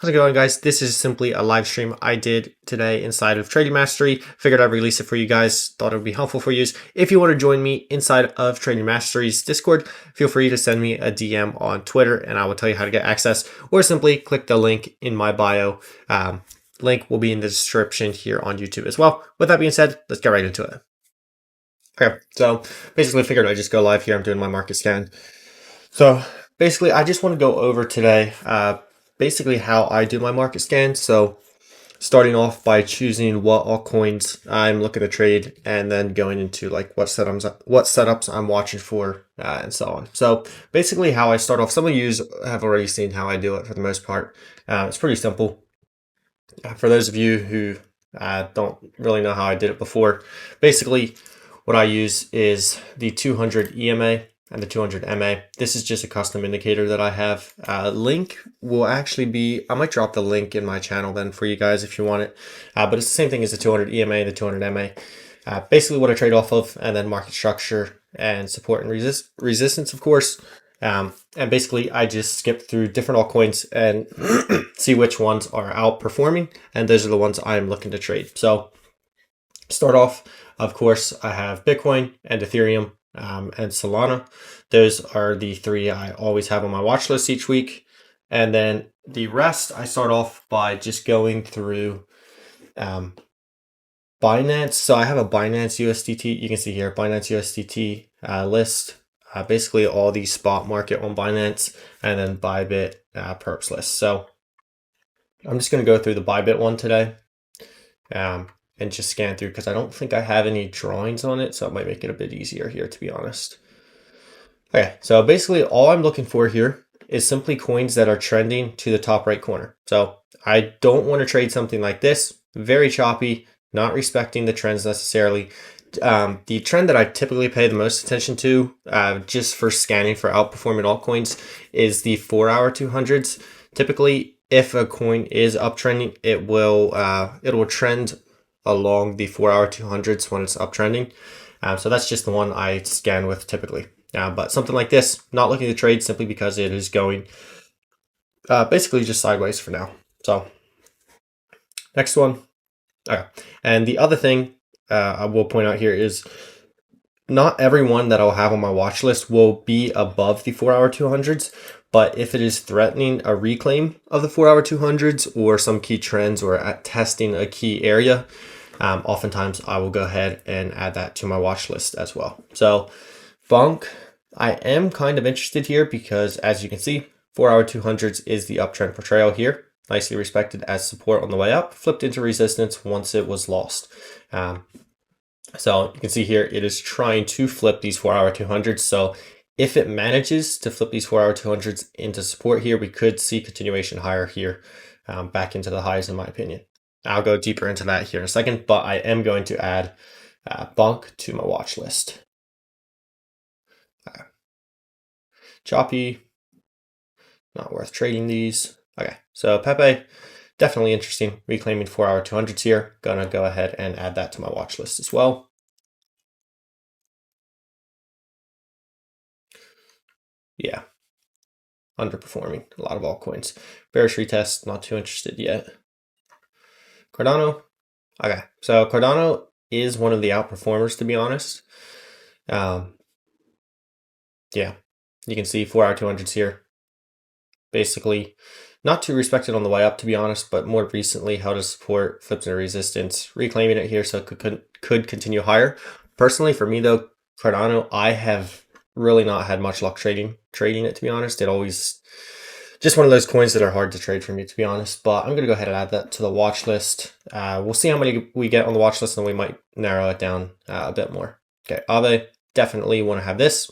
How's it going, guys? This is simply a live stream I did today inside of Trading Mastery. Figured I'd release it for you guys. Thought it would be helpful for you. If you want to join me inside of Trading Mastery's Discord, feel free to send me a DM on Twitter and I will tell you how to get access, or simply click the link in my bio. Link will be in the description here on YouTube as well. With that being said, let's get right into it. Okay, so basically figured I'd just go live here. I'm doing my market scan. So basically I just want to go over today basically how I do my market scan. So starting off by choosing what altcoins I'm looking to trade, and then going into like what setups I'm watching for, and so on. So basically how I start off, some of you have already seen how I do it for the most part. It's pretty simple. For those of you who don't really know how I did it before, basically what I use is the 200 EMA and the 200 MA. This is just a custom indicator that I have. Link will actually be, I might drop the link in my channel then for you guys if you want it. But it's the same thing as the 200 EMA and the 200 MA. Basically what I trade off of, and then market structure and support and resistance, of course. And basically I just skip through different altcoins and see which ones are outperforming. And those are the ones I'm looking to trade. So start off, of course, I have Bitcoin and Ethereum, and Solana. Those are the three I always have on my watch list each week. And then the rest, I start off by just going through Binance. So I have a Binance USDT. You can see here, Binance USDT list. Basically all the spot market on Binance, and then Bybit perps list. So I'm just going to go through the Bybit one today. And just scan through because I don't think I have any drawings on it, so it might make it a bit easier here, to be honest. Okay, so basically all I'm looking for here is simply coins that are trending to the top right corner. So I don't want to trade something like this, very choppy, not respecting the trends necessarily. The trend that I typically pay the most attention to, just for scanning for outperforming altcoins, is the 4-hour 200s. Typically, if a coin is uptrending, it will trend along the 4-hour 200s when it's uptrending. So that's just the one I scan with typically. But something like this, not looking to trade simply because it is going basically just sideways for now. So next one. Okay. And the other thing I will point out here is not everyone that I'll have on my watch list will be above the 4-hour 200s. But if it is threatening a reclaim of the 4-hour 200s or some key trends, or at testing a key area, oftentimes I will go ahead and add that to my watch list as well. So Bonk, I am kind of interested here because, as you can see, 4-hour 200s is the uptrend portrayal here. Nicely respected as support on the way up, flipped into resistance once it was lost. So you can see here, it is trying to flip these 4-hour 200s. So if it manages to flip these 4-hour 200s into support here, we could see continuation higher here, back into the highs, in my opinion. I'll go deeper into that here in a second, but I am going to add Bonk to my watch list. Choppy, not worth trading these. Okay, so Pepe, definitely interesting, reclaiming 4-hour 200s here. Gonna go ahead and add that to my watch list as well. Yeah, underperforming a lot of altcoins. Bearish retest, not too interested yet. Cardano. Okay, so Cardano is one of the outperformers, to be honest. Yeah, you can see 4-hour 200s here. Basically, not too respected on the way up, to be honest, but more recently held a support, flips into resistance, reclaiming it here, so it could continue higher. Personally, for me though, Cardano, I have really not had much luck trading it, to be honest. It always just one of those coins that are hard to trade for me, to be honest. But I'm going to go ahead and add that to the watch list. We'll see how many we get on the watch list, and we might narrow it down a bit more. Okay, Aave, definitely want to have this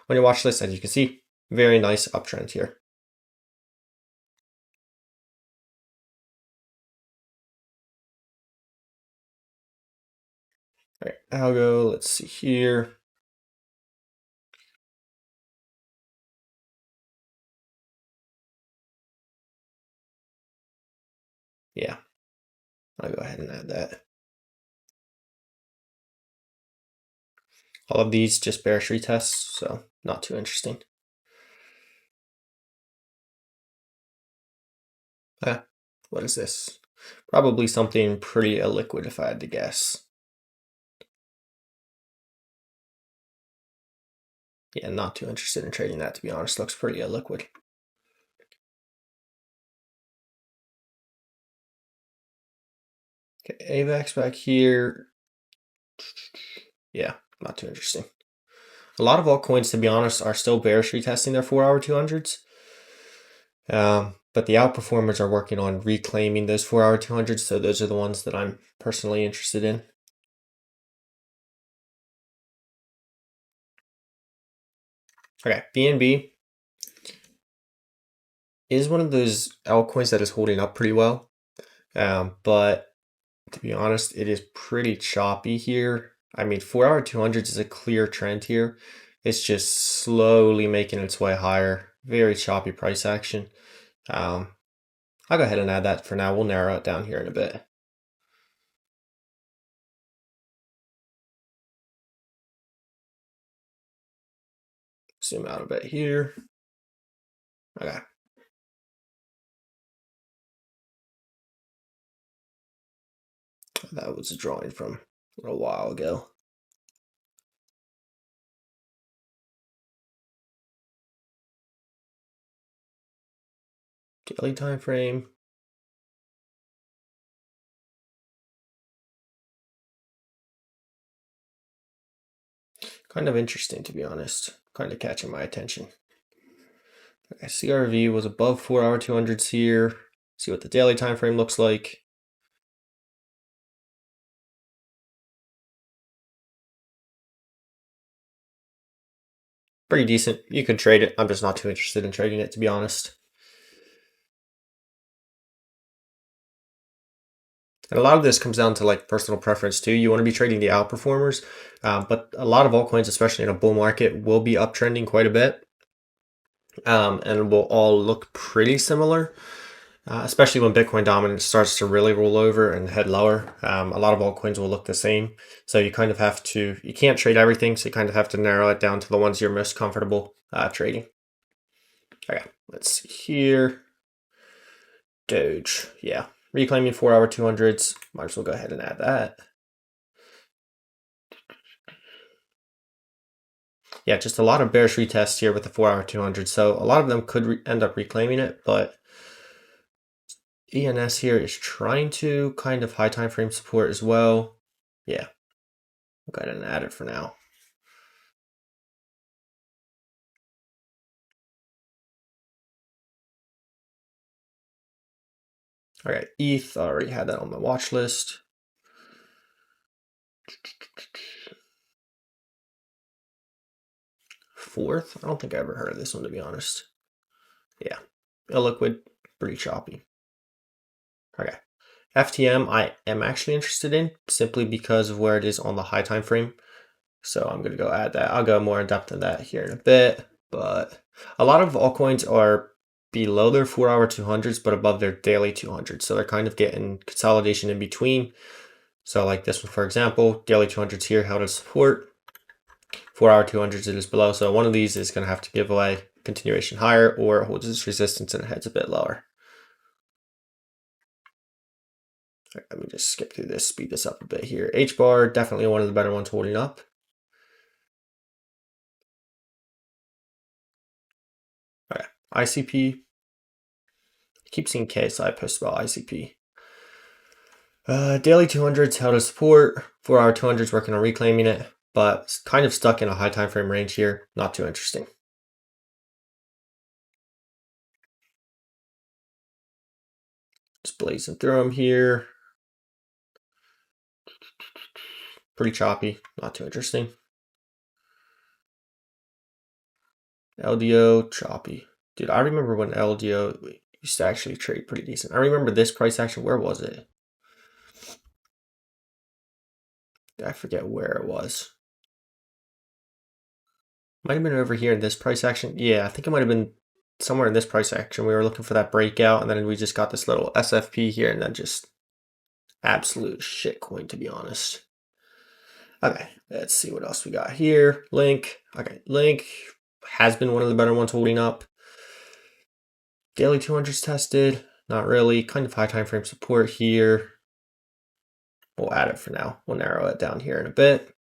on your watch list. As you can see, very nice uptrend here. All right, Algo, let's see here. Yeah, I'll go ahead and add that. All of these just bearish retests, so not too interesting. Okay, What is this? Probably something pretty illiquid if I had to guess. Yeah, not too interested in trading that, to be honest. Looks pretty illiquid. Okay, AVAX back here. Yeah, not too interesting. A lot of altcoins, to be honest, are still bearish retesting their 4-hour 200s. But the outperformers are working on reclaiming those 4-hour 200s, so those are the ones that I'm personally interested in. Okay, BNB is one of those altcoins that is holding up pretty well. But to be honest, it is pretty choppy here. I mean, 4-hour 200s is a clear trend here. It's just slowly making its way higher. Very choppy price action. I'll go ahead and add that for now. We'll narrow it down here in a bit. Zoom out a bit here. Okay. That was a drawing from a little while ago. Daily time frame. Kind of interesting, to be honest. Kind of catching my attention. Okay, CRV was above 4-hour 200s here. See what the daily time frame looks like. Pretty decent. You could trade it. I'm just not too interested in trading it, to be honest. And a lot of this comes down to like personal preference too. You want to be trading the outperformers, but a lot of altcoins, especially in a bull market, will be uptrending quite a bit, and will all look pretty similar. Especially when Bitcoin dominance starts to really roll over and head lower. A lot of altcoins will look the same. So you kind of have to, you can't trade everything. So you kind of have to narrow it down to the ones you're most comfortable trading. Okay, let's see here. Doge, yeah. Reclaiming 4-hour 200s. Might as well go ahead and add that. Yeah, just a lot of bearish retests here with the 4-hour 200. So a lot of them could end up reclaiming it, but ENS here is trying to kind of high time frame support as well. Yeah, I'll go ahead and add it for now. All right, ETH, I already had that on my watch list. Fourth, I don't think I ever heard of this one, to be honest. Yeah, illiquid, pretty choppy. Okay, FTM I am actually interested in simply because of where it is on the high time frame. So I'm going to go add that. I'll go more in depth in that here in a bit. But a lot of altcoins are below their 4-hour 200s, but above their daily 200s. So they're kind of getting consolidation in between. So like this one, for example, daily 200s here, held as support. 4-hour 200s it is below. So one of these is going to have to give away continuation higher, or it holds its resistance and it heads a bit lower. All right, let me just skip through this, speed this up a bit here. H-bar, definitely one of the better ones holding up. All right, ICP. I keep seeing KSI post about ICP. Daily 200s held as support. 4-hour 200s working on reclaiming it, but kind of stuck in a high time frame range here. Not too interesting. Just blazing through them here. Pretty choppy. Not too interesting. LDO, choppy. Dude, I remember when LDO used to actually trade pretty decent. I remember this price action. Where was it? I forget where it was. Might have been over here in this price action. Yeah, I think it might have been somewhere in this price action. We were looking for that breakout, and then we just got this little SFP here, and then just absolute shitcoin, to be honest. Okay, let's see what else we got here. Link. Okay, Link has been one of the better ones holding up. Daily 200s tested. Not really. Kind of high time frame support here. We'll add it for now. We'll narrow it down here in a bit.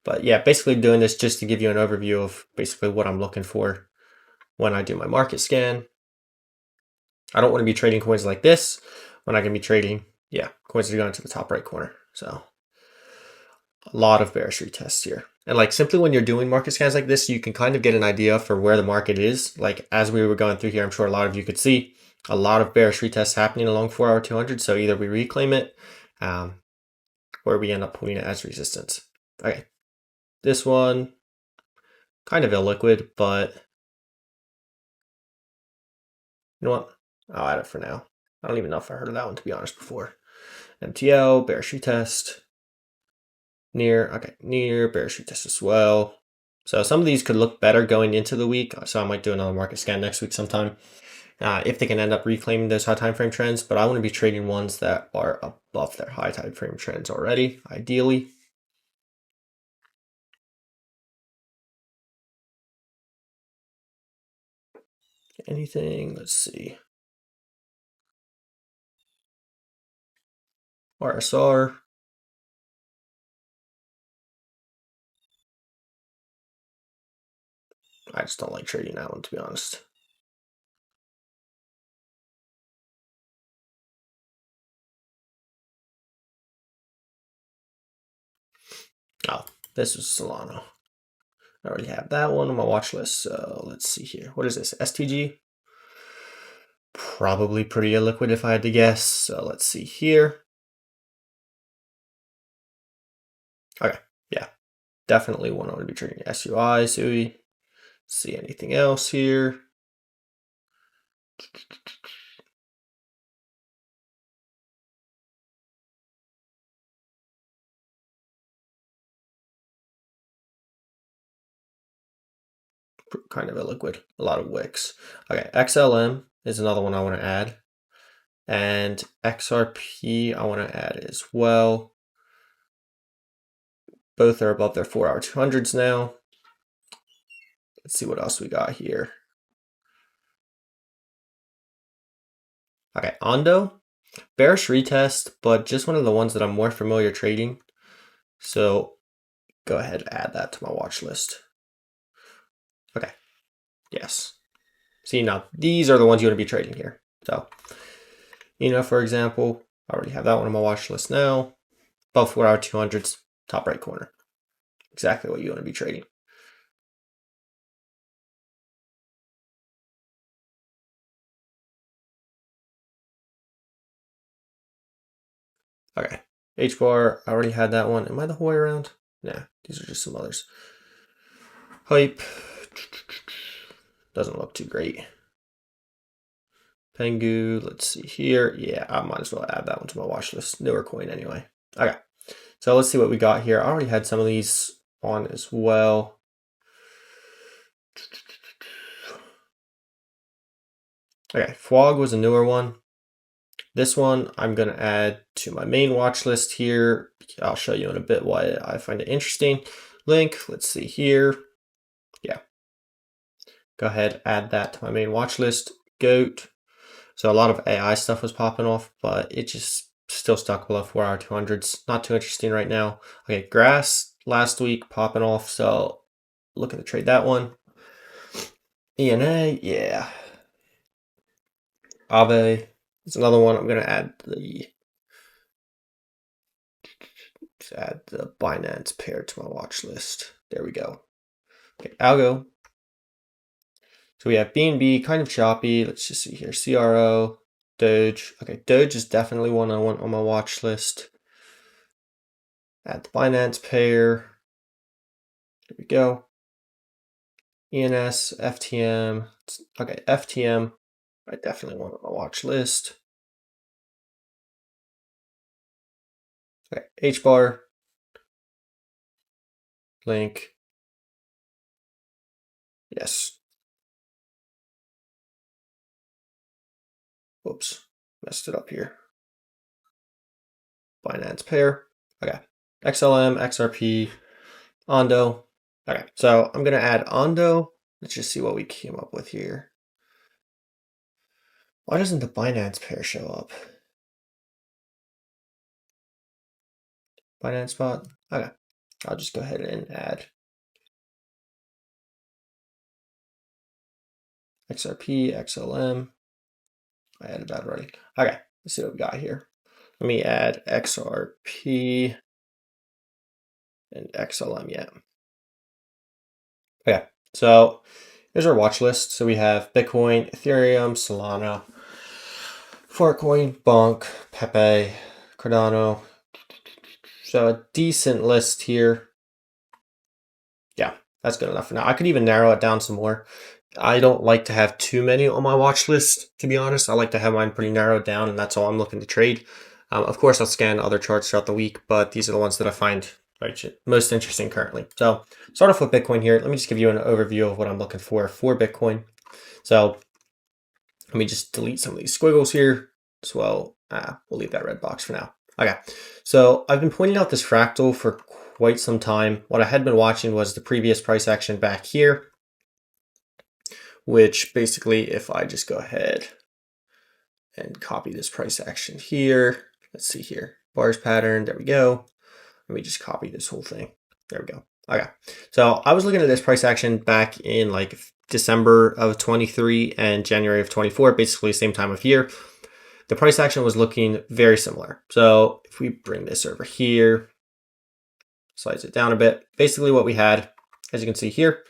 But yeah, basically doing this just to give you an overview of basically what I'm looking for when I do my market scan. I don't want to be trading coins like this when I can be trading, coins that are going to the top right corner. So a lot of bearish retests here. And like simply when you're doing market scans like this, you can kind of get an idea for where the market is. Like as we were going through here, I'm sure a lot of you could see a lot of bearish retests happening along 4-hour 200. So either we reclaim it or we end up putting it as resistance. Okay, this one, kind of illiquid, but you know what? I'll add it for now. I don't even know if I heard of that one, to be honest, before. MTL, bearish retest. Near, bearish retest as well. So some of these could look better going into the week. So I might do another market scan next week sometime if they can end up reclaiming those high time frame trends. But I want to be trading ones that are above their high time frame trends already, ideally. Anything? Let's see. RSR. I just don't like trading that one, to be honest. Oh, this is Solana. I already have that one on my watch list. So let's see here. What is this? STG? Probably pretty illiquid if I had to guess. So let's see here. Okay, yeah. Definitely one I want to be trading SUI. See anything else here? Kind of illiquid, a lot of wicks. Okay, XLM is another one I want to add. And XRP I want to add as well. Both are above their 4-hour 200s now. Let's see what else we got here. Okay, Ondo, bearish retest, but just one of the ones that I'm more familiar trading. So go ahead and add that to my watch list. Okay, yes. See, now these are the ones you want to be trading here. So, for example, I already have that one on my watch list now. Above 4-hour 200s, top right corner. Exactly what you want to be trading. Okay, H-bar, I already had that one. Am I the whole way around? Nah, these are just some others. Hype. Doesn't look too great. Pengu, let's see here. Yeah, I might as well add that one to my watch list. Newer coin anyway. Okay, so let's see what we got here. I already had some of these on as well. Okay, Fwog was a newer one. This one I'm going to add to my main watch list here. I'll show you in a bit why I find it interesting. Link, let's see here. Yeah. Go ahead, add that to my main watch list. Goat. So a lot of AI stuff was popping off, but it just still stuck below 4-hour 200s. Not too interesting right now. Okay, Grass last week popping off, so looking to trade that one. ENA, yeah. Aave is another one. I'm gonna add the Binance pair to my watch list. There we go. Okay, Algo. So we have BNB, kind of choppy. Let's just see here. CRO, Doge. Okay, Doge is definitely one I want on my watch list. Add the Binance pair. There we go. ENS, FTM. Okay, FTM. I definitely want on my watch list. Okay, HBAR. Link. Yes. Whoops, messed it up here. Binance pair. Okay. XLM, XRP, Ondo. Okay, so I'm gonna add Ondo. Let's just see what we came up with here. Why doesn't the Binance pair show up? Binance spot? Okay, I'll just go ahead and add XRP, XLM. I added that already. Okay, let's see what we got here. Let me add XRP and XLM yet. Okay, so here's our watch list. So we have Bitcoin, Ethereum, Solana, Farcoin, Bonk, Pepe, Cardano. So a decent list here. Yeah, that's good enough for now. I could even narrow it down some more. I don't like to have too many on my watch list, to be honest. I like to have mine pretty narrowed down, and that's all I'm looking to trade. Of course, I'll scan other charts throughout the week, but these are the ones that I find most interesting currently. So start off with Bitcoin here. Let me just give you an overview of what I'm looking for Bitcoin. So let me just delete some of these squiggles here as well. We'll leave that red box for now. Okay, so I've been pointing out this fractal for quite some time. What I had been watching was the previous price action back here, which basically, if I just go ahead and copy this price action here, let's see here, bars pattern, there we go. Let me just copy this whole thing. There we go. Okay, so I was looking at this price action back in like December of 23 and January of 24, basically same time of year. The price action was looking very similar. So if we bring this over here, slides it down a bit, basically what we had, as you can see here,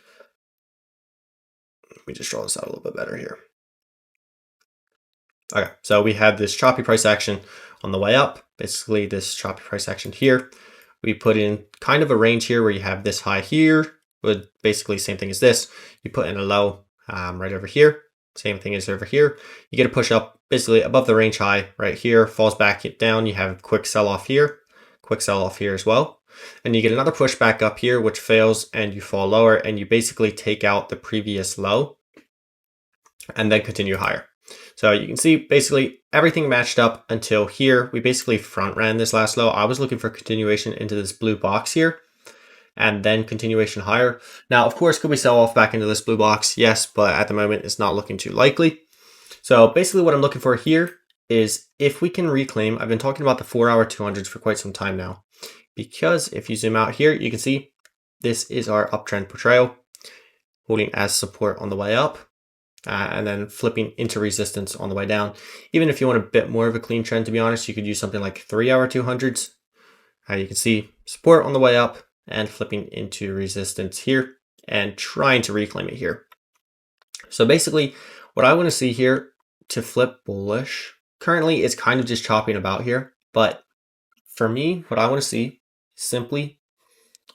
let me just draw this out a little bit better here. Okay, so we had this choppy price action on the way up, basically this choppy price action here. We put in kind of a range here where you have this high here, but basically same thing as this. You put in a low right over here, same thing as over here. You get a push up basically above the range high right here, falls back down. You have a quick sell off here, quick sell off here as well. And you get another push back up here, which fails and you fall lower and you basically take out the previous low and then continue higher. So you can see basically everything matched up until here. We basically front ran this last low. I was looking for continuation into this blue box here and then continuation higher. Now, of course, could we sell off back into this blue box? Yes, but at the moment it's not looking too likely. So basically what I'm looking for here is if we can reclaim, I've been talking about the 4-hour 200s for quite some time now, because if you zoom out here, you can see this is our uptrend portrayal holding as support on the way up. And then flipping into resistance on the way down. Even if you want a bit more of a clean trend, to be honest, you could use something like 3-hour 200s. You can see support on the way up and flipping into resistance here and trying to reclaim it here. So basically what I want to see here to flip bullish, currently it's kind of just chopping about here. But for me, what I want to see simply,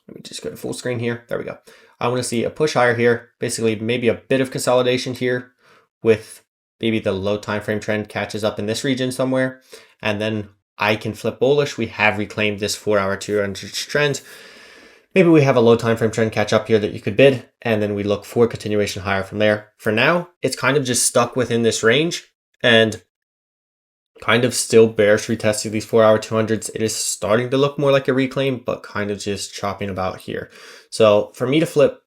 let me just go to full screen here. There we go. I want to see a push higher here, basically maybe a bit of consolidation here with maybe the low time frame trend catches up in this region somewhere. And then I can flip bullish. We have reclaimed this 4-hour 200 trend. Maybe we have a low time frame trend catch up here that you could bid, and then we look for continuation higher from there. For now, it's kind of just stuck within this range and kind of still bearish retesting these 4-hour 200s. It is starting to look more like a reclaim, but kind of just chopping about here. So for me to flip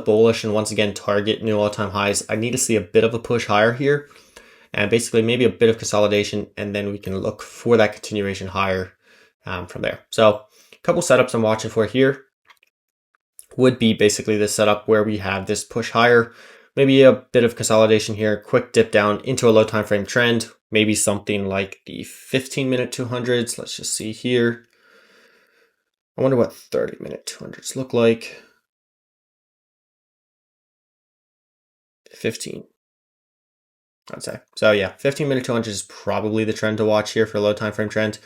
bullish and once again target new all-time highs, I need to see a bit of a push higher here and basically maybe a bit of consolidation, and then we can look for that continuation higher from there. So a couple setups I'm watching for here would be basically this setup where we have this push higher, maybe a bit of consolidation here, quick dip down into a low time frame trend, maybe something like the 15-minute 200s. Let's just see here. I wonder what 30-minute 200s look like. 15, I'd say. So yeah, 15-minute 200 is probably the trend to watch here for a low time frame trend.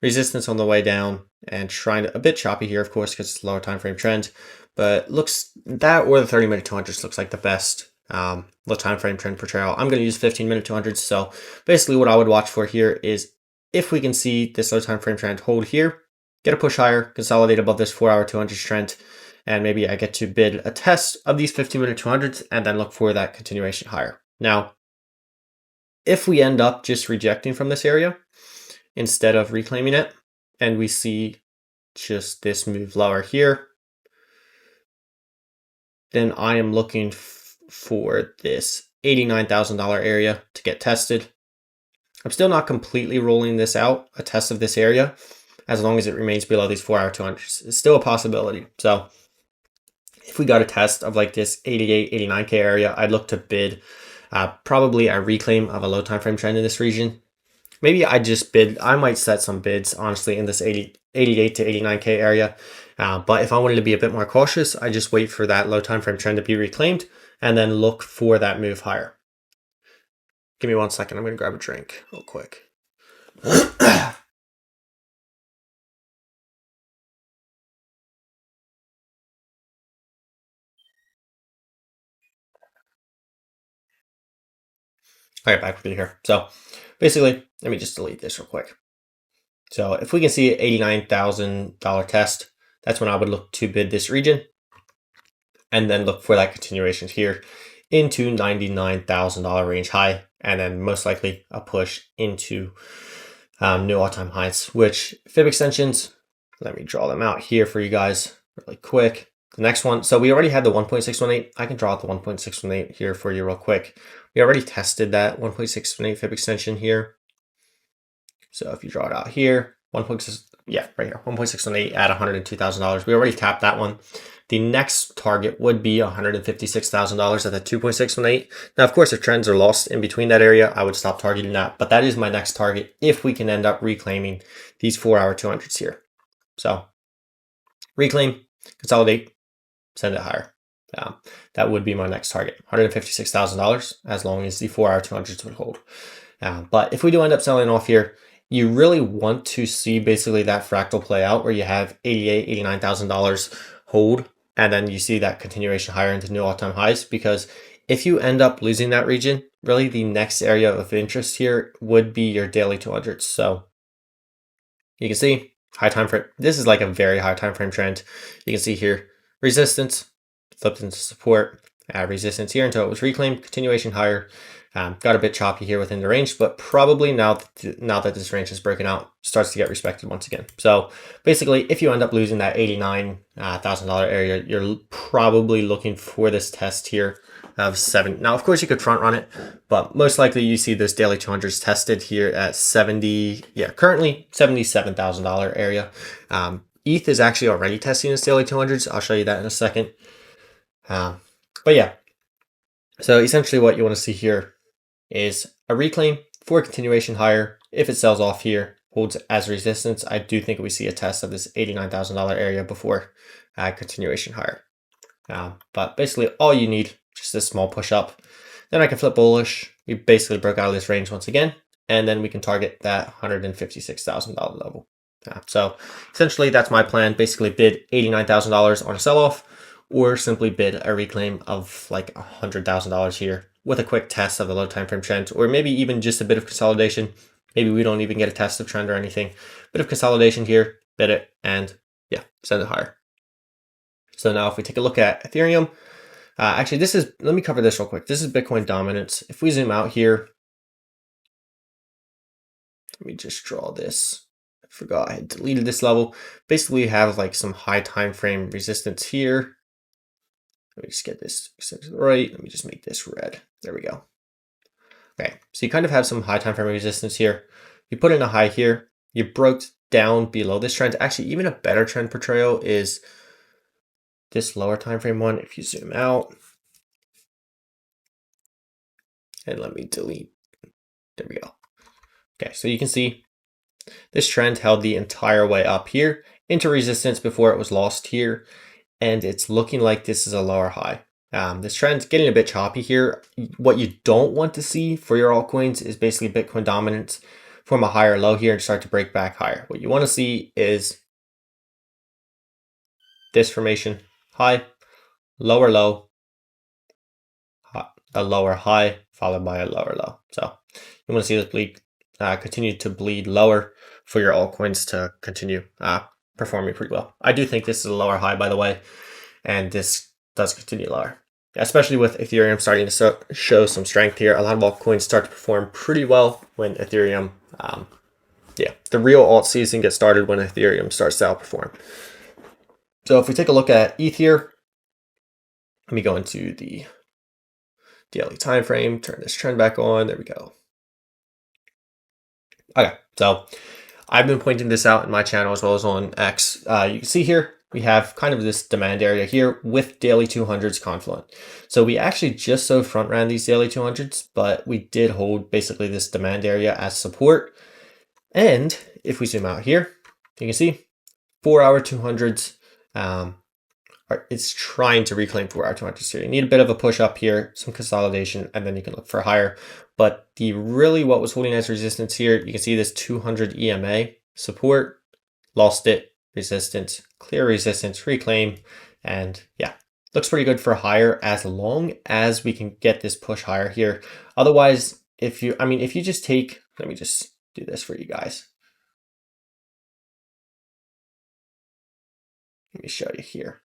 Resistance on the way down and trying to, a bit choppy here, of course, because it's a lower time frame trend, but looks that or the 30-minute 200s looks like the best low time frame trend portrayal. I'm going to use 15-minute 200s. So basically what I would watch for here is if we can see this low time frame trend hold here, get a push higher, consolidate above this 4-hour 200s trend, and maybe I get to bid a test of these 15-minute 200s and then look for that continuation higher. Now, if we end up just rejecting from this area instead of reclaiming it, and we see just this move lower here, then I am looking for this $89,000 area to get tested. I'm still not completely ruling this out, a test of this area, as long as it remains below these 4-hour 200s. It's still a possibility. So if we got a test of like this 88, 89K area, I'd look to bid probably a reclaim of a low time frame trend in this region. Maybe I just bid, I might set some bids, honestly, in this 88 to 89K area. But if I wanted to be a bit more cautious, I just wait for that low time frame trend to be reclaimed and then look for that move higher. Give me 1 second. I'm going to grab a drink real quick. All right, back with you here. So basically, let me just delete this real quick. So if we can see an $89,000 test, that's when I would look to bid this region and then look for that continuation here into $99,000 range high, and then most likely a push into new all-time highs, which fib extensions, let me draw them out here for you guys really quick. The next one, so we already had the 1.618. I can draw out the 1.618 here for you real quick. We already tested that 1.618 fib extension here. So if you draw it out here, 1.6, yeah, right here, 1.618 at $102,000. We already tapped that one. The next target would be $156,000 at the 2.618. Now, of course, if trends are lost in between that area, I would stop targeting that. But that is my next target if we can end up reclaiming these 4-hour 200s here. So reclaim, consolidate, send it higher. That would be my next target, $156,000, as long as the 4-hour 200s would hold. But if we do end up selling off here, you really want to see basically that fractal play out where you have $88,000, $89,000 hold, and then you see that continuation higher into new all-time highs, because if you end up losing that region, really the next area of interest here would be your daily 200s. So you can see high time frame. This is like a very high time frame trend. You can see here resistance, flipped into support, resistance here until it was reclaimed, continuation higher. Got a bit choppy here within the range, but probably now that this range is broken out, starts to get respected once again. So basically, if you end up losing that $89,000 area, you're probably looking for this test here of 7. Now, of course, you could front run it, but most likely you see this daily 200s tested here at 70. Yeah, currently $77,000 area. ETH is actually already testing this daily 200s. I'll show you that in a second. But yeah, so essentially what you want to see here is a reclaim for a continuation higher. If it sells off here, holds as resistance, I do think we see a test of this $89,000 area before continuation higher. But basically all you need, just this small push up. Then I can flip bullish. We basically broke out of this range once again, and then we can target that $156,000 level. So essentially that's my plan. Basically bid $89,000 on a sell-off, or simply bid a reclaim of like $100,000 here with a quick test of the low time frame trend, or maybe even just a bit of consolidation. Maybe we don't even get a test of trend or anything. Bit of consolidation here, bid it, and yeah, send it higher. So now if we take a look at Ethereum, actually this is, let me cover this real quick. This is Bitcoin dominance. If we zoom out here, let me just draw this. I forgot I had deleted this level. Basically we have like some high time frame resistance here. Let me just get this set to the right. Let me just make this red. There we go. Okay, so you kind of have some high time frame resistance here. You put in a high here. You broke down below this trend. Actually, even a better trend portrayal is this lower time frame one. If you zoom out, and let me delete. There we go. Okay, so you can see this trend held the entire way up here into resistance before it was lost here. And it's looking like this is a lower high. This trend's getting a bit choppy here. What you don't want to see for your altcoins is basically Bitcoin dominance from a higher low here and start to break back higher. What you want to see is this formation, high, lower low, a lower high, followed by a lower low. So you want to see this bleed, continue to bleed lower for your altcoins to continue performing pretty well. I do think this is a lower high, by the way, and this does continue lower, especially with Ethereum starting to show some strength here. A lot of altcoins start to perform pretty well when Ethereum, the real alt season gets started when Ethereum starts to outperform. So if we take a look at ETH here, let me go into the daily time frame, turn this trend back on. There we go. Okay, so I've been pointing this out in my channel as well as on X. You can see here, we have kind of this demand area here with daily 200s confluent. So we actually just so front ran these daily 200s, but we did hold basically this demand area as support. And if we zoom out here, you can see 4-hour 200s, it's trying to reclaim 4-hour 200s here. You need a bit of a push up here, some consolidation, and then you can look for higher. But what was holding as resistance here, you can see this 200 EMA support, lost it, resistance, clear resistance, reclaim, and yeah, looks pretty good for higher as long as we can get this push higher here. Otherwise, if you just take, let me just do this for you guys. Let me show you here.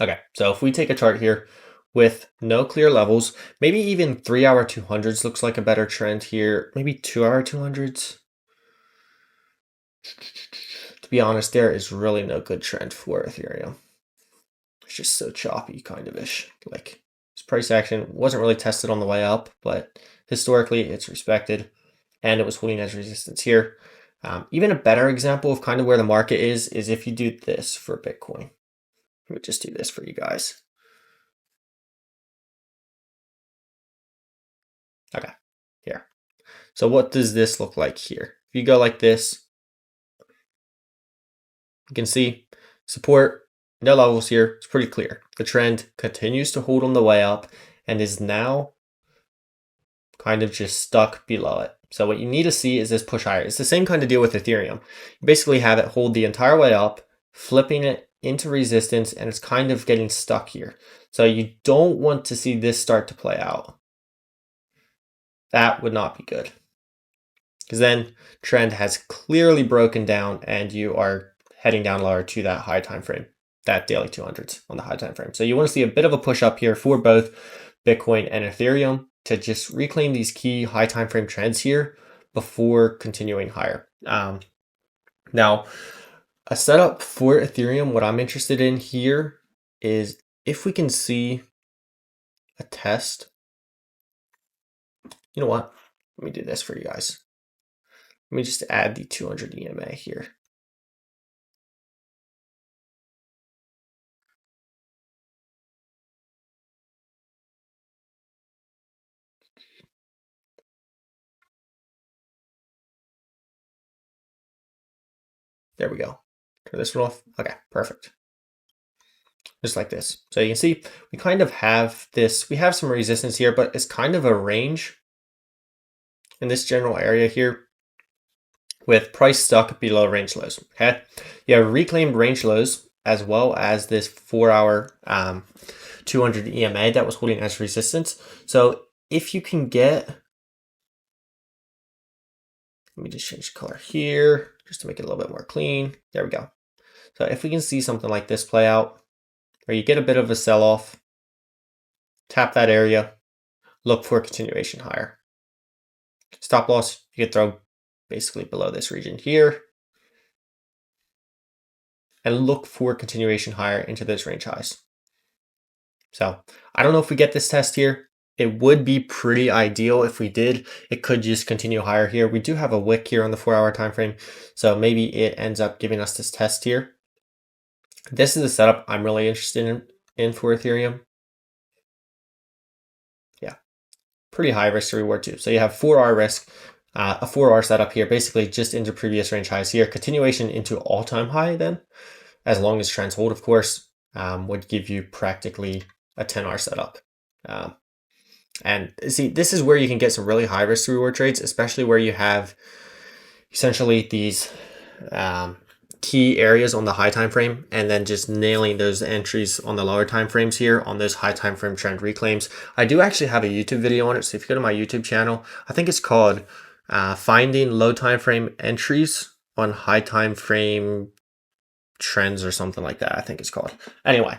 Okay, so if we take a chart here with no clear levels, maybe even 3-hour 200s looks like a better trend here. Maybe 2-hour 200s. To be honest, there is really no good trend for Ethereum. It's just so choppy, kind of ish. Like this price action wasn't really tested on the way up, but historically it's respected, and it was holding as resistance here. Even a better example of kind of where the market is if you do this for Bitcoin. Let me just do this for you guys. Okay, here. So what does this look like here? If you go like this, you can see support, no levels here. It's pretty clear. The trend continues to hold on the way up and is now kind of just stuck below it. So what you need to see is this push higher. It's the same kind of deal with Ethereum. You basically have it hold the entire way up, flipping it into resistance, and it's kind of getting stuck here. So you don't want to see this start to play out. That would not be good, because then trend has clearly broken down and you are heading down lower to that high time frame, that daily 200s on the high time frame. So you want to see a bit of a push up here for both Bitcoin and Ethereum to just reclaim these key high time frame trends here before continuing higher. Now, a setup for Ethereum, what I'm interested in here is if we can see a test. You know what? Let me do this for you guys. Let me just add the 200 EMA here. There we go. Turn this one off. Okay, perfect. Just like this. So you can see we kind of have this, we have some resistance here, but it's kind of a range in this general area here with price stuck below range lows. Okay, you have reclaimed range lows as well as this 4-hour 200 EMA that was holding as resistance. So if you can get, let me just change the color here just to make it a little bit more clean. There we go. So if we can see something like this play out, where you get a bit of a sell-off, tap that area, look for a continuation higher. Stop loss, you could throw basically below this region here, and look for continuation higher into those range highs. So I don't know if we get this test here. It would be pretty ideal if we did. It could just continue higher here. We do have a wick here on the 4-hour time frame, so maybe it ends up giving us this test here. This is a setup I'm really interested in for Ethereum. Yeah, pretty high risk to reward too. So you have 4-hour risk, a 4-hour setup here, basically just into previous range highs here. Continuation into all-time high then, as long as trends hold, of course, would give you practically a 10-hour setup. And see, this is where you can get some really high risk to reward trades, especially where you have essentially these key areas on the high time frame and then just nailing those entries on the lower time frames here on those high time frame trend reclaims. I do actually have a YouTube video on it, so if you go to my YouTube channel, I think it's called finding low time frame entries on high time frame trends or something like that, I think it's called. Anyway,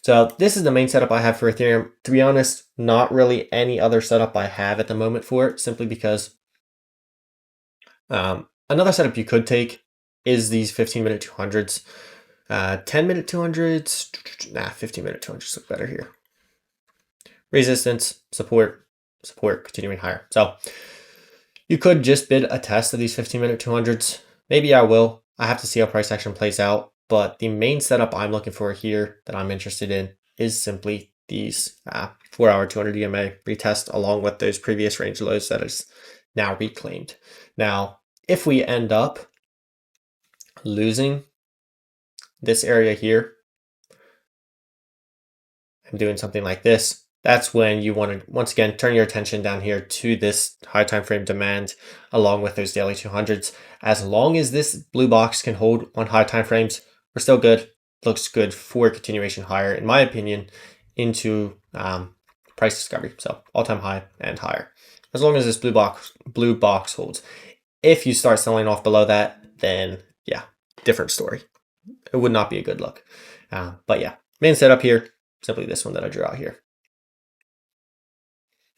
so this is the main setup I have for Ethereum. To be honest, not really any other setup I have at the moment for it, simply because another setup you could take is these 15-minute 200s. 10-minute 200s, 15-minute 200s look better here. resistance, support, support, continuing higher. So you could just bid a test of these 15-minute 200s. Maybe I will. I have to see how price action plays out. But the main setup I'm looking for here that I'm interested in is simply these 4-hour 200 EMA retest along with those previous range lows that is now reclaimed. Now, if we end up losing this area here and doing something like this, that's when you want to, once again, turn your attention down here to this high time frame demand along with those daily 200s. As long as this blue box can hold on high time frames, we're still good. Looks good for continuation higher, in my opinion, into price discovery. So all-time high and higher. As long as this blue box holds. If you start selling off below that, then yeah, different story. It would not be a good look. But yeah, main setup here, simply this one that I drew out here.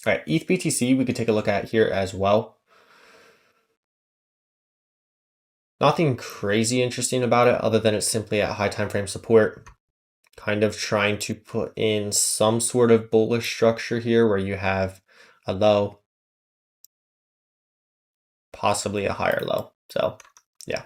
All right, ETH BTC we could take a look at here as well. Nothing crazy interesting about it other than it's simply at high time frame support. Kind of trying to put in some sort of bullish structure here where you have a low, possibly a higher low. So yeah,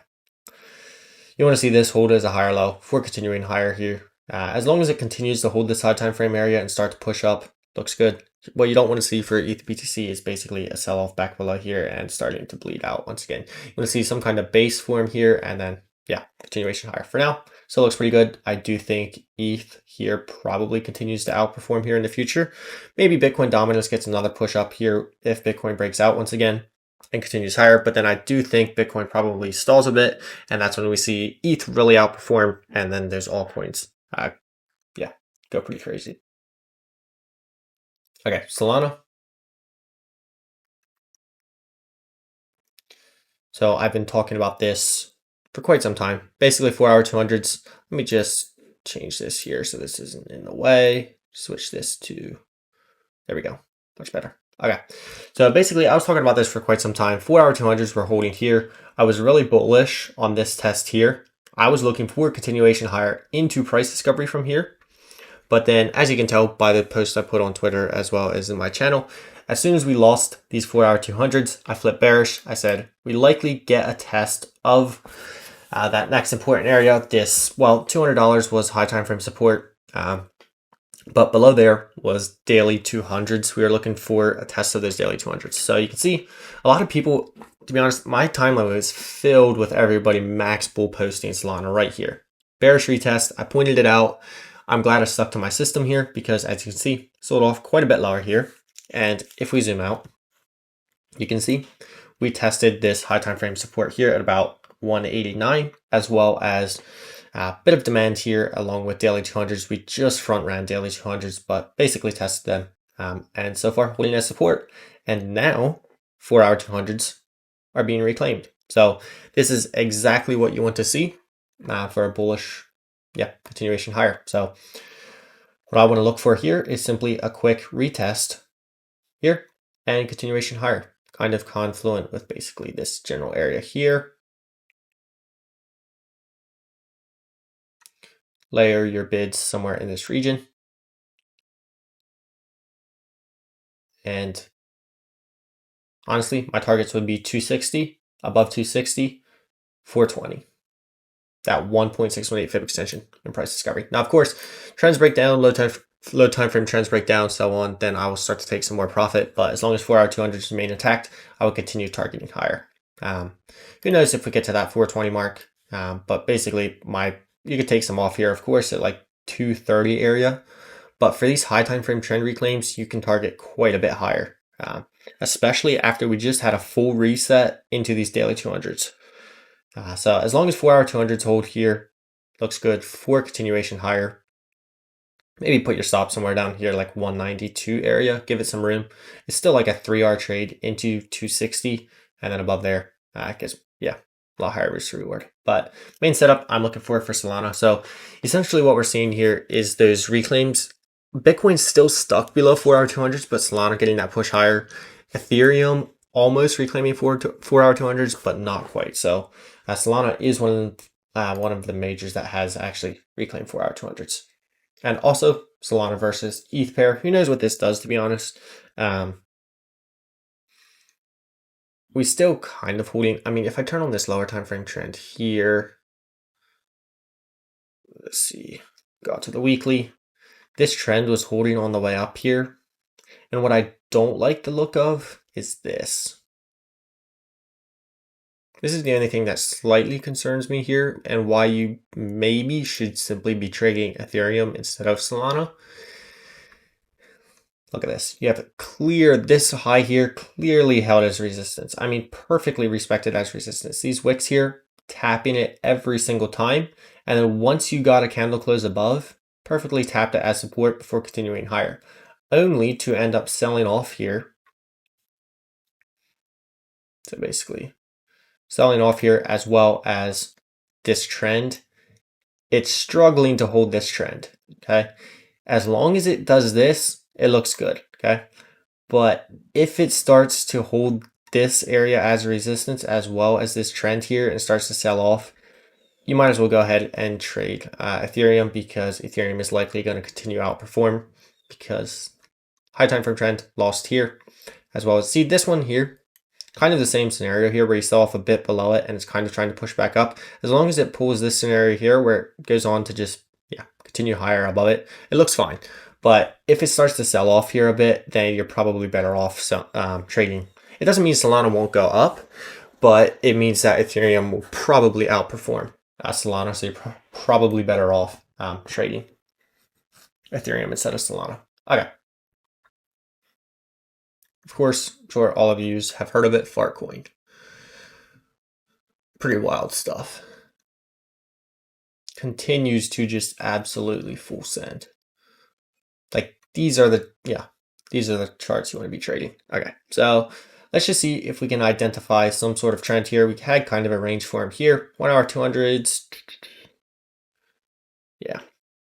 you want to see this hold as a higher low for continuing higher here. As long as it continues to hold this high time frame area and start to push up, looks good. What you don't want to see for ETH BTC is basically a sell-off back below here and starting to bleed out once again. You want to see some kind of base form here and then, yeah, continuation higher. For now, still looks pretty good. I do think ETH here probably continues to outperform here in the future. Maybe Bitcoin dominance gets another push up here if Bitcoin breaks out once again and continues higher. But then I do think Bitcoin probably stalls a bit, and that's when we see ETH really outperform, and then there's altcoins. Yeah, go pretty crazy. Okay, Solana. So I've been talking about this for quite some time. Basically 4-hour 200s. Let me just change this here so this isn't in the way. Switch this to, there we go. Much better. Okay, so basically I was talking about this for quite some time. 4-hour 200s we're holding here. I was really bullish on this test here. I was looking for continuation higher into price discovery from here. But then, as you can tell by the post I put on Twitter as well as in my channel, as soon as we lost these 4-hour 200s, I flipped bearish. I said, we likely get a test of that next important area. This, well, $200 was high time frame support. But below there was daily 200s. We were looking for a test of those daily 200s. So you can see a lot of people, to be honest, my timeline was filled with everybody max bull posting Solana right here. Bearish retest, I pointed it out. I'm glad I stuck to my system here because as you can see, sold off quite a bit lower here. And if we zoom out, you can see we tested this high time frame support here at about 189, as well as a bit of demand here along with daily 200s. We just front ran daily 200s, but basically tested them. And so far holding as support. And now 4-hour 200s are being reclaimed. So this is exactly what you want to see for a bullish continuation higher. So what I want to look for here is simply a quick retest here and continuation higher, kind of confluent with basically this general area here. Layer your bids somewhere in this region. And honestly, my targets would be 260, above 260, 420. That 1.618 fib extension in price discovery. Now, of course, trends break down, low time frame trends break down, so on, then I will start to take some more profit. But as long as 4-hour 200s remain intact, I will continue targeting higher. Who knows if we get to that 420 mark? But basically, you could take some off here, of course, at like 230 area. But for these high time frame trend reclaims, you can target quite a bit higher, especially after we just had a full reset into these daily 200s. So as long as 4-hour 200s hold here, looks good for continuation higher. Maybe put your stop somewhere down here, like 192 area, give it some room. It's still like a 3-hour trade into 260, and then above there, I guess, yeah, a lot higher risk to reward. But main setup I'm looking for Solana. So essentially what we're seeing here is those reclaims. Bitcoin's still stuck below 4-hour 200s, but Solana getting that push higher. Ethereum almost reclaiming 4-hour 200s, but not quite. So Solana is one of the majors that has actually reclaimed 4-hour 200s. And also Solana versus ETH pair. Who knows what this does, to be honest. We still kind of holding. I mean, if I turn on this lower time frame trend here, let's see, got to the weekly. This trend was holding on the way up here. And what I don't like the look of is this. This is the only thing that slightly concerns me here, and why you maybe should simply be trading Ethereum instead of Solana. Look at this. You have this high here clearly held as resistance. I mean, perfectly respected as resistance. These wicks here, tapping it every single time. And then once you got a candle close above, perfectly tapped it as support before continuing higher. Only to end up selling off here. So basically, selling off here as well as this trend. It's struggling to hold this trend, okay? As long as it does this, it looks good, okay? But if it starts to hold this area as resistance as well as this trend here and starts to sell off, you might as well go ahead and trade Ethereum, because Ethereum is likely going to continue to outperform, because high time frame trend lost here, as well as see this one here. Kind of the same scenario here where you sell off a bit below it and it's kind of trying to push back up. As long as it pulls this scenario here where it goes on to just, continue higher above it, it looks fine. But if it starts to sell off here a bit, then you're probably better off trading. It doesn't mean Solana won't go up, but it means that Ethereum will probably outperform Solana, so you're probably better off trading Ethereum instead of Solana. Okay. Of course, I'm sure all of you have heard of it, Fartcoin. Pretty wild stuff. Continues to just absolutely full send. Like these are the charts you want to be trading. Okay, so let's just see if we can identify some sort of trend here. We had kind of a range form here. 1 hour 200s. Yeah,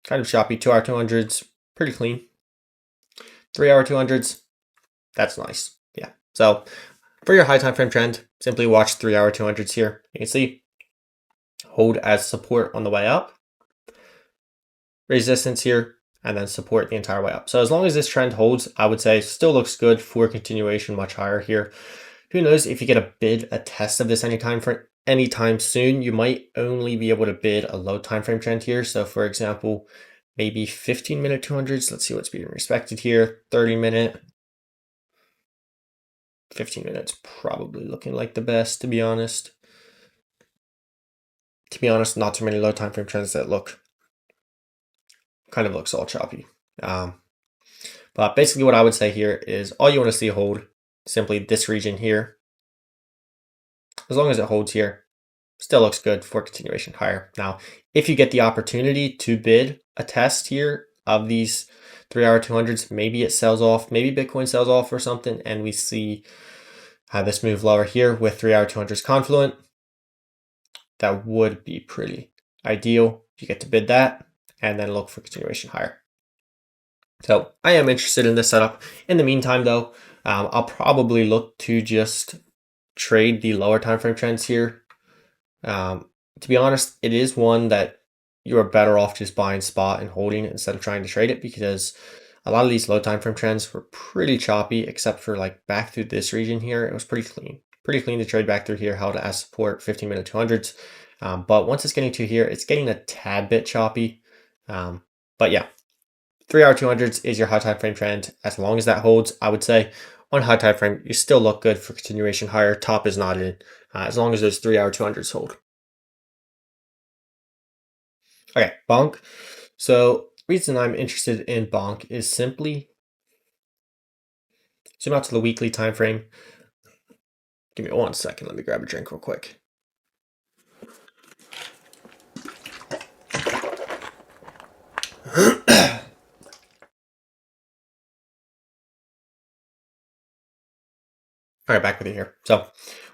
kind of choppy. 2 hour 200s, pretty clean. 3 hour 200s, that's nice. Yeah, so for your high time frame trend, simply watch 3 hour 200s here. You can see hold as support on the way up, resistance here, and then support the entire way up. So as long as this trend holds, I would say still looks good for continuation much higher here. Who knows if you get a test of this anytime soon, you might only be able to bid a low time frame trend here. So for example, maybe 15-minute 200s. Let's see what's being respected here. 30-minute. 15 minutes probably looking like the best, to be honest. Not too many low time frame trends that kind of looks all choppy. But basically what I would say here is all you want to see hold simply this region here. As long as it holds here, still looks good for continuation higher. Now, if you get the opportunity to bid a test here of these 3 hour 200s, maybe it sells off, maybe Bitcoin sells off or something, and we see this move lower here with 3 hour 200s confluent, that would be pretty ideal. You get to bid that and then look for continuation higher. So I am interested in this setup. In the meantime, though, I'll probably look to just trade the lower time frame trends here. To be honest, it is one that you are better off just buying spot and holding it instead of trying to trade it, because a lot of these low time frame trends were pretty choppy, except for like back through this region here. It was pretty clean. Pretty clean to trade back through here, held as support 15-minute 200s. But once it's getting to here, it's getting a tad bit choppy. But yeah, 3 hour 200s is your high time frame trend. As long as that holds, I would say on high time frame, you still look good for continuation higher. Top is not in, as long as those 3 hour 200s hold. Okay, bonk. So reason I'm interested in bonk is simply zoom out to the weekly time frame. Give me 1 second. Let me grab a drink real quick. All right, back with you here. So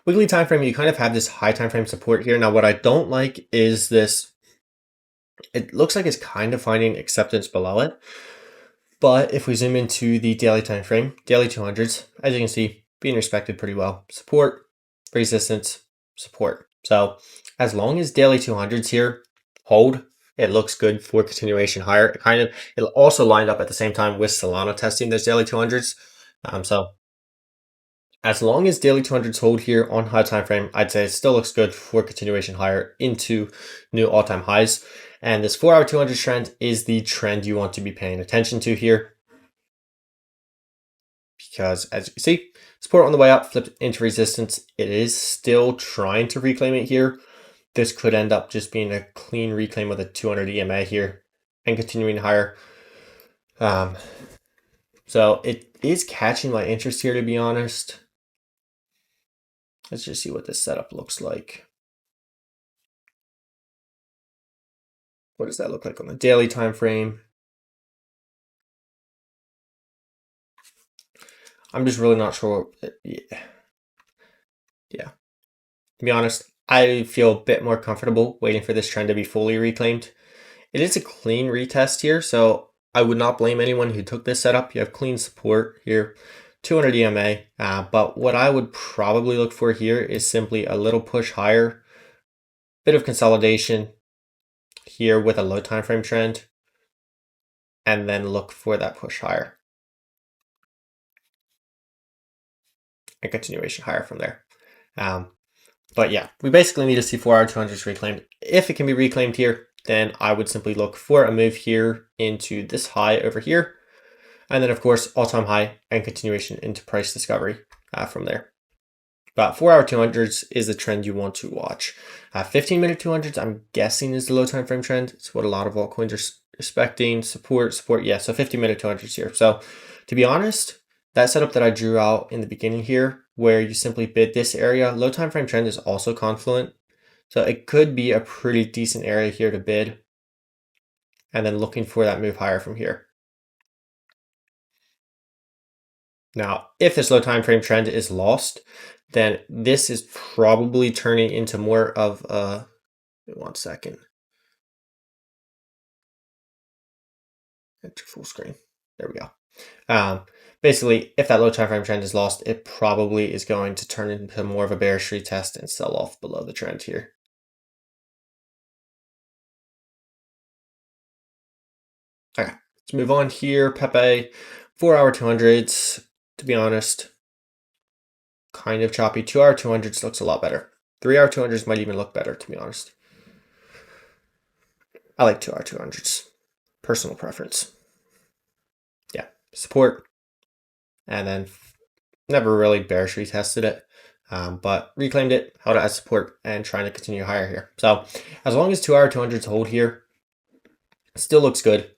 weekly time frame, you kind of have this high time frame support here. Now, what I don't like is this. It looks like it's kind of finding acceptance below it. But if we zoom into the daily time frame, daily 200s, as you can see, being respected pretty well. Support, resistance, support. So as long as daily 200s here hold, it looks good for continuation higher. It also lined up at the same time with Solana testing those daily 200s. So as long as daily 200s hold here on high time frame, I'd say it still looks good for continuation higher into new all-time highs. And this 4-hour 200 trend is the trend you want to be paying attention to here. Because as you can see, support on the way up flipped into resistance. It is still trying to reclaim it here. This could end up just being a clean reclaim with a 200 EMA here and continuing higher. So it is catching my interest here, to be honest. Let's just see what this setup looks like. What does that look like on the daily time frame? I'm just really not sure. Yeah. To be honest, I feel a bit more comfortable waiting for this trend to be fully reclaimed. It is a clean retest here, so I would not blame anyone who took this setup. You have clean support here, 200 EMA, but what I would probably look for here is simply a little push higher, bit of consolidation here with a low time frame trend, and then look for that push higher and continuation higher from there. But yeah, we basically need to see 4-hour 200s reclaimed. If it can be reclaimed here, then I would simply look for a move here into this high over here. And then of course, all-time high and continuation into price discovery from there. But 4-hour 200s is the trend you want to watch. 15-minute 200s, I'm guessing is the low time frame trend. It's what a lot of altcoins are expecting. Support, yeah, so 15-minute 200s here. So to be honest, that setup that I drew out in the beginning here, where you simply bid this area, low time frame trend is also confluent. So it could be a pretty decent area here to bid. And then looking for that move higher from here. Now, if this low time frame trend is lost, then this is probably turning into more of a, 1 second. Enter full screen. There we go. Basically, if that low time frame trend is lost, it probably is going to turn into more of a bearish retest and sell off below the trend here. Okay, let's move on here. Pepe, 4-hour 200s, to be honest, kind of choppy. 2-hour 200s looks a lot better. 3-hour 200s might even look better, to be honest. I like 2-hour 200s. Personal preference. Yeah, support. And then never really bearish retested it, but reclaimed it, held it as support, and trying to continue higher here. So as long as 2-hour 200s hold here, it still looks good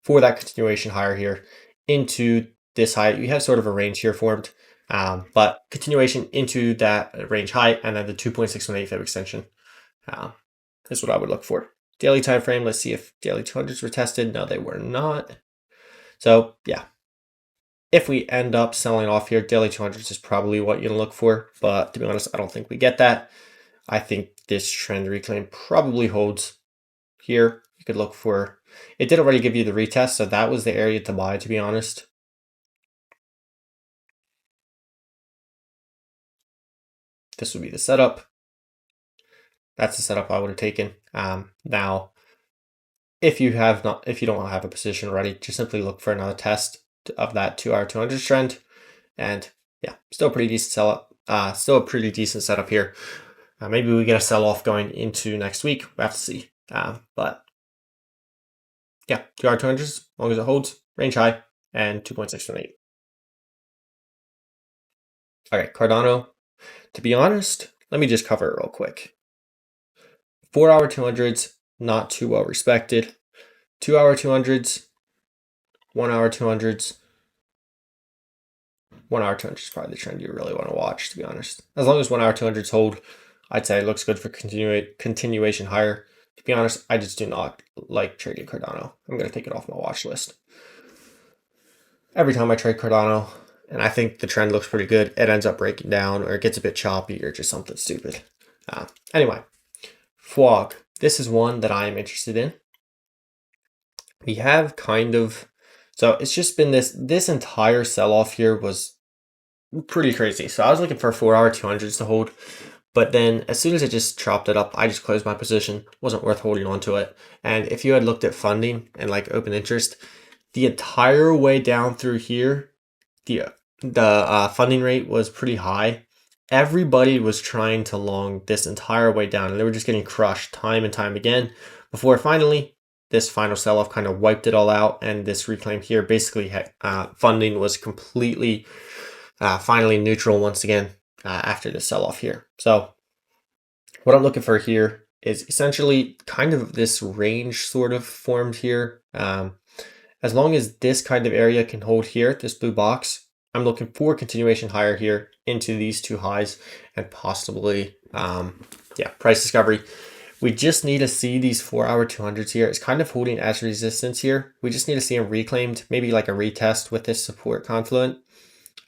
for that continuation higher here into this high. You have sort of a range here formed, but continuation into that range high and then the 2.618 fib extension is what I would look for. Daily time frame, let's see if daily 200s were tested. No, they were not. So yeah, if we end up selling off here, daily 200s is probably what you'll look for, but to be honest, I don't think we get that. I think this trend reclaim probably holds here. You could look for, it did already give you the retest, so that was the area to buy, to be honest. This would be the setup. That's the setup I would have taken. Now, if you don't have a position ready, just simply look for another test of that 2-hour 200 trend, and yeah, still pretty decent setup. Still a pretty decent setup here. Maybe we get a sell off going into next week. We'll have to see. But yeah, 2-hour 200s, as long as it holds, range high, and 2.618. Okay, Cardano. To be honest, let me just cover it real quick. 4-hour 200s, not too well respected. 2-hour 200s, 1-hour 200s. 1-hour 200s is probably the trend you really want to watch, to be honest. As long as 1-hour 200s hold, I'd say it looks good for continuation higher. To be honest, I just do not like trading Cardano. I'm going to take it off my watch list. Every time I trade Cardano, and I think the trend looks pretty good, it ends up breaking down or it gets a bit choppy or just something stupid. Anyway, FWOG. This is one that I am interested in. We have kind of, so it's just been this entire sell-off here was pretty crazy. So I was looking for 4-hour 200s to hold, But then as soon as it just chopped it up, I just closed my position. Wasn't worth holding on to it. And if you had looked at funding and like open interest, the entire way down through here, the funding rate was pretty high. Everybody was trying to long this entire way down, and they were just getting crushed time and time again before finally this final sell-off kind of wiped it all out, and this reclaim here basically had funding was completely finally neutral once again after the sell-off here. So what I'm looking for here is essentially kind of this range sort of formed here. As long as this kind of area can hold here, this blue box, I'm looking for continuation higher here into these two highs and possibly, price discovery. We just need to see these 4-hour 200s here. It's kind of holding as resistance here. We just need to see them reclaimed, maybe like a retest with this support confluent.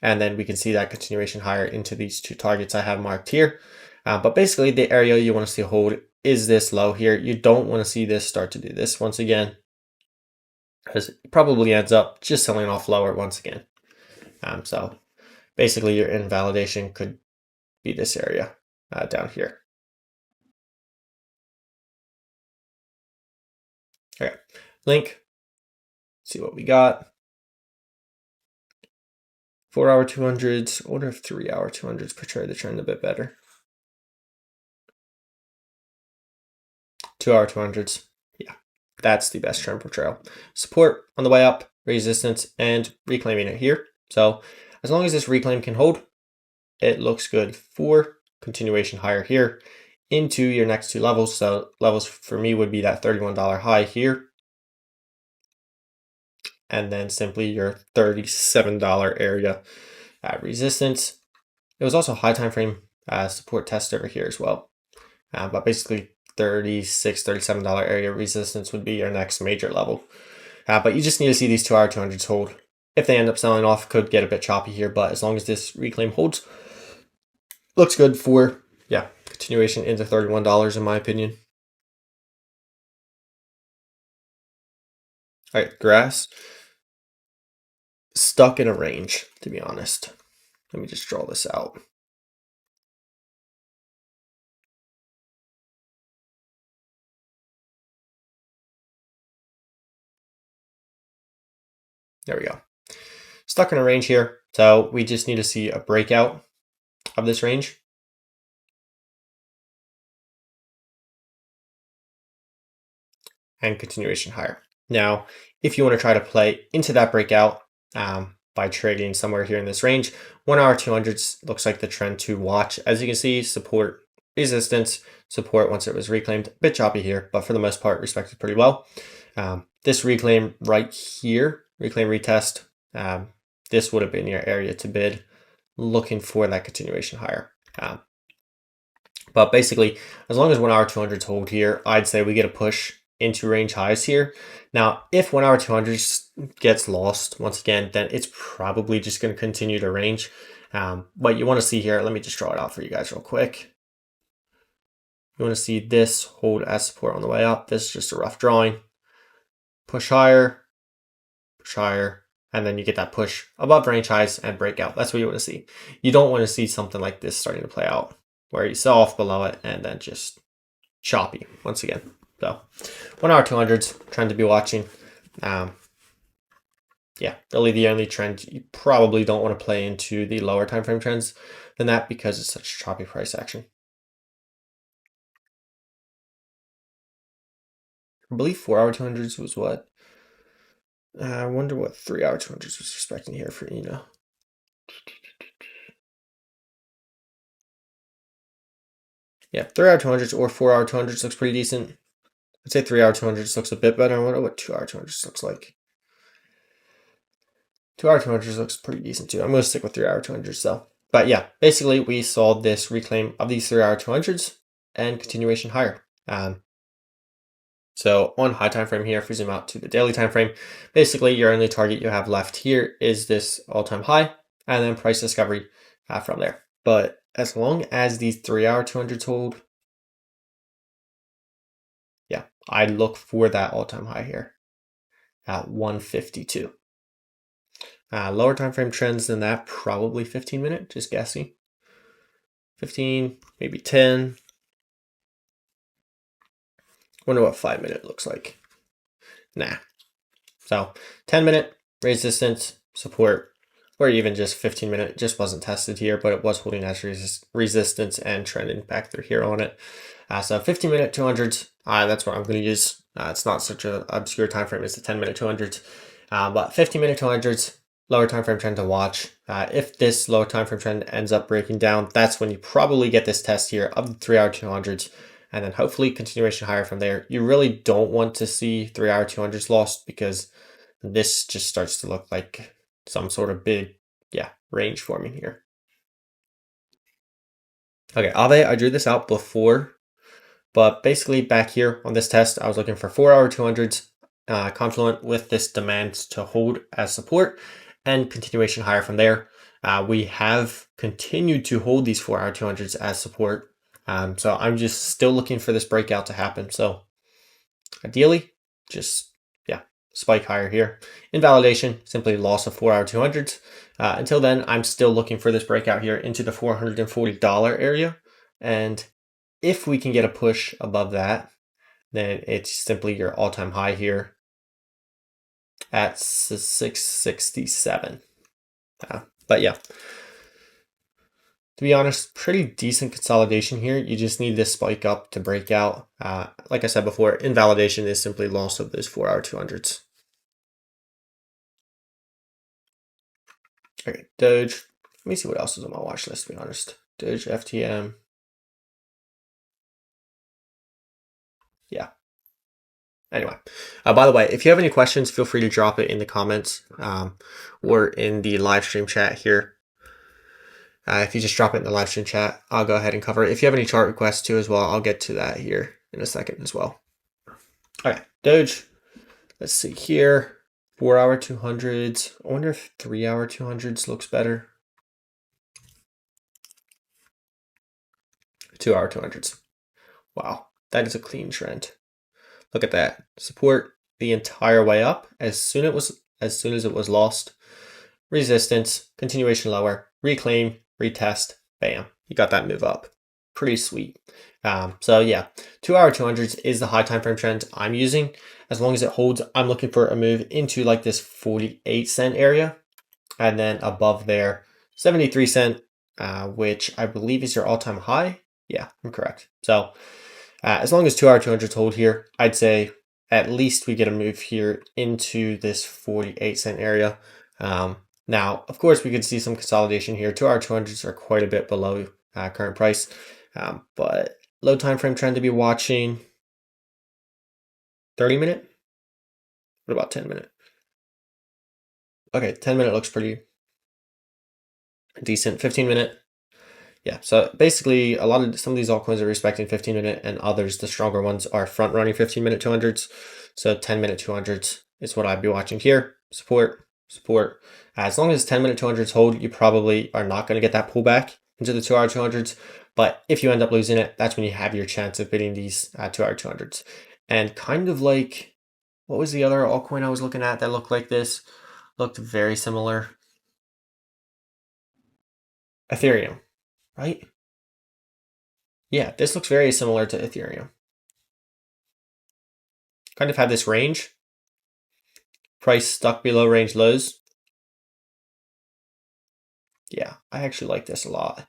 And then we can see that continuation higher into these two targets I have marked here. But basically the area you want to see hold is this low here. You don't want to see this start to do this once again, because it probably ends up just selling off lower once again. So basically your invalidation could be this area down here. Okay, link, see what we got. 4-hour 200s. I wonder if 3-hour 200s portray the trend a bit better. 2-hour 200s. Yeah, that's the best trend portrayal. Support on the way up, resistance, and reclaiming it here. So as long as this reclaim can hold, it looks good for continuation higher here into your next two levels. So levels for me would be that $31 high here, and then simply your $37 area at resistance. It was also high time frame support test over here as well. But basically $36, $37 area resistance would be your next major level. But you just need to see these 2-hour 200s hold. If they end up selling off, could get a bit choppy here, but as long as this reclaim holds, looks good for, continuation into $31 in my opinion. All right, grass. Stuck in a range, to be honest. Let me just draw this out. There we go. Stuck in a range here. So we just need to see a breakout of this range. And continuation higher. Now, if you want to try to play into that breakout by trading somewhere here in this range, 1-hour 200s looks like the trend to watch. As you can see, support, resistance, support once it was reclaimed. A bit choppy here, but for the most part, respected pretty well. This reclaim right here, reclaim retest, this would have been your area to bid, looking for that continuation higher. But basically, as long as 1-hour 200s hold here, I'd say we get a push into range highs here. Now, if 1-hour 200s gets lost once again, then it's probably just going to continue to range. But you want to see here, let me just draw it out for you guys real quick. You want to see this hold as support on the way up. This is just a rough drawing. Push higher, and then you get that push above range highs and breakout. That's what you want to see. You don't want to see something like this starting to play out, where you sell off below it and then just choppy once again. So 1-hour 200s, trend to be watching. Really the only trend you probably don't want to play into the lower time frame trends than that, because it's such choppy price action. I believe 4-hour 200s was what? I wonder what 3-hour 200s was expecting here for Eno. Yeah, 3-hour 200s or 4-hour 200s looks pretty decent. I'd say 3-hour 200s looks a bit better. I wonder what 2-hour 200s looks like. 2-hour 200s looks pretty decent too. I'm going to stick with 3-hour 200s though. But yeah, basically we saw this reclaim of these 3-hour 200s and continuation higher. So on high time frame here, if we zoom out to the daily time frame, basically your only target you have left here is this all-time high, and then price discovery from there. But as long as these 3-hour 200s hold, I'd look for that all-time high here at 152. Lower time frame trends than that, probably 15-minute, just guessing. 15, maybe 10. Wonder what 5 minute looks like. Nah. So 10 minute resistance, support, or even just 15 minute just wasn't tested here, but it was holding as resistance and trending back through here on it. So 15 minute 200s, that's what I'm going to use. It's not such an obscure time frame as the 10 minute 200s, but 15 minute 200s, lower time frame trend to watch. If this lower time frame trend ends up breaking down, that's when you probably get this test here of the 3 hour 200s, and then hopefully continuation higher from there. You really don't want to see 3 hour 200s lost, because this just starts to look like some sort of big, range forming here. Okay, Aave, I drew this out before, but basically back here on this test, I was looking for 4 hour 200s, confluent with this demand to hold as support and continuation higher from there. We have continued to hold these 4 hour 200s as support. So I'm just still looking for this breakout to happen. So ideally, just, spike higher here. Invalidation, simply loss of 4 hour 200s. Until then, I'm still looking for this breakout here into the $440 area. And if we can get a push above that, then it's simply your all-time high here at 667. But yeah, to be honest, pretty decent consolidation here. You just need this spike up to break out. Like I said before, invalidation is simply loss of those 4 hour 200s. Okay, Doge. Let me see what else is on my watch list, to be honest. Doge, FTM. Yeah. Anyway, by the way, if you have any questions, feel free to drop it in the comments or in the live stream chat here. If you just drop it in the live stream chat, I'll go ahead and cover it. If you have any chart requests too as well, I'll get to that here in a second as well. Okay, Doge. Let's see here. 4 hour 200s. I wonder if 3 hour 200s looks better. 2 hour 200s. Wow, that is a clean trend. Look at that. Support the entire way up as soon as it was lost. Resistance, continuation lower, reclaim, retest, bam. You got that move up. Pretty sweet. So yeah, 2 hour 200s is the high time frame trend I'm using. As long as it holds, I'm looking for a move into like this 48 cent area, and then above there 73 cent, which I believe is your all-time high. Yeah, I'm correct. So as long as 2 hour 200s hold here, I'd say at least we get a move here into this 48 cent area. Now, of course, we could see some consolidation here. 2 hour 200s are quite a bit below current price, but low time frame trend to be watching. 30 minute? What about 10 minute? Okay, 10 minute looks pretty decent. 15 minute. Yeah, so basically some of these altcoins are respecting 15 minute, and others, the stronger ones, are front running 15 minute 200s. So 10 minute 200s is what I'd be watching here. Support. As long as 10 minute 200s hold, you probably are not going to get that pullback into the 2 hour 200s. But if you end up losing it, that's when you have your chance of hitting these 2 hour 200s. And kind of like, what was the other altcoin I was looking at that looked like this? Looked very similar. Ethereum, right? Yeah, this looks very similar to Ethereum. Kind of had this range. Price stuck below range lows. Yeah, I actually like this a lot.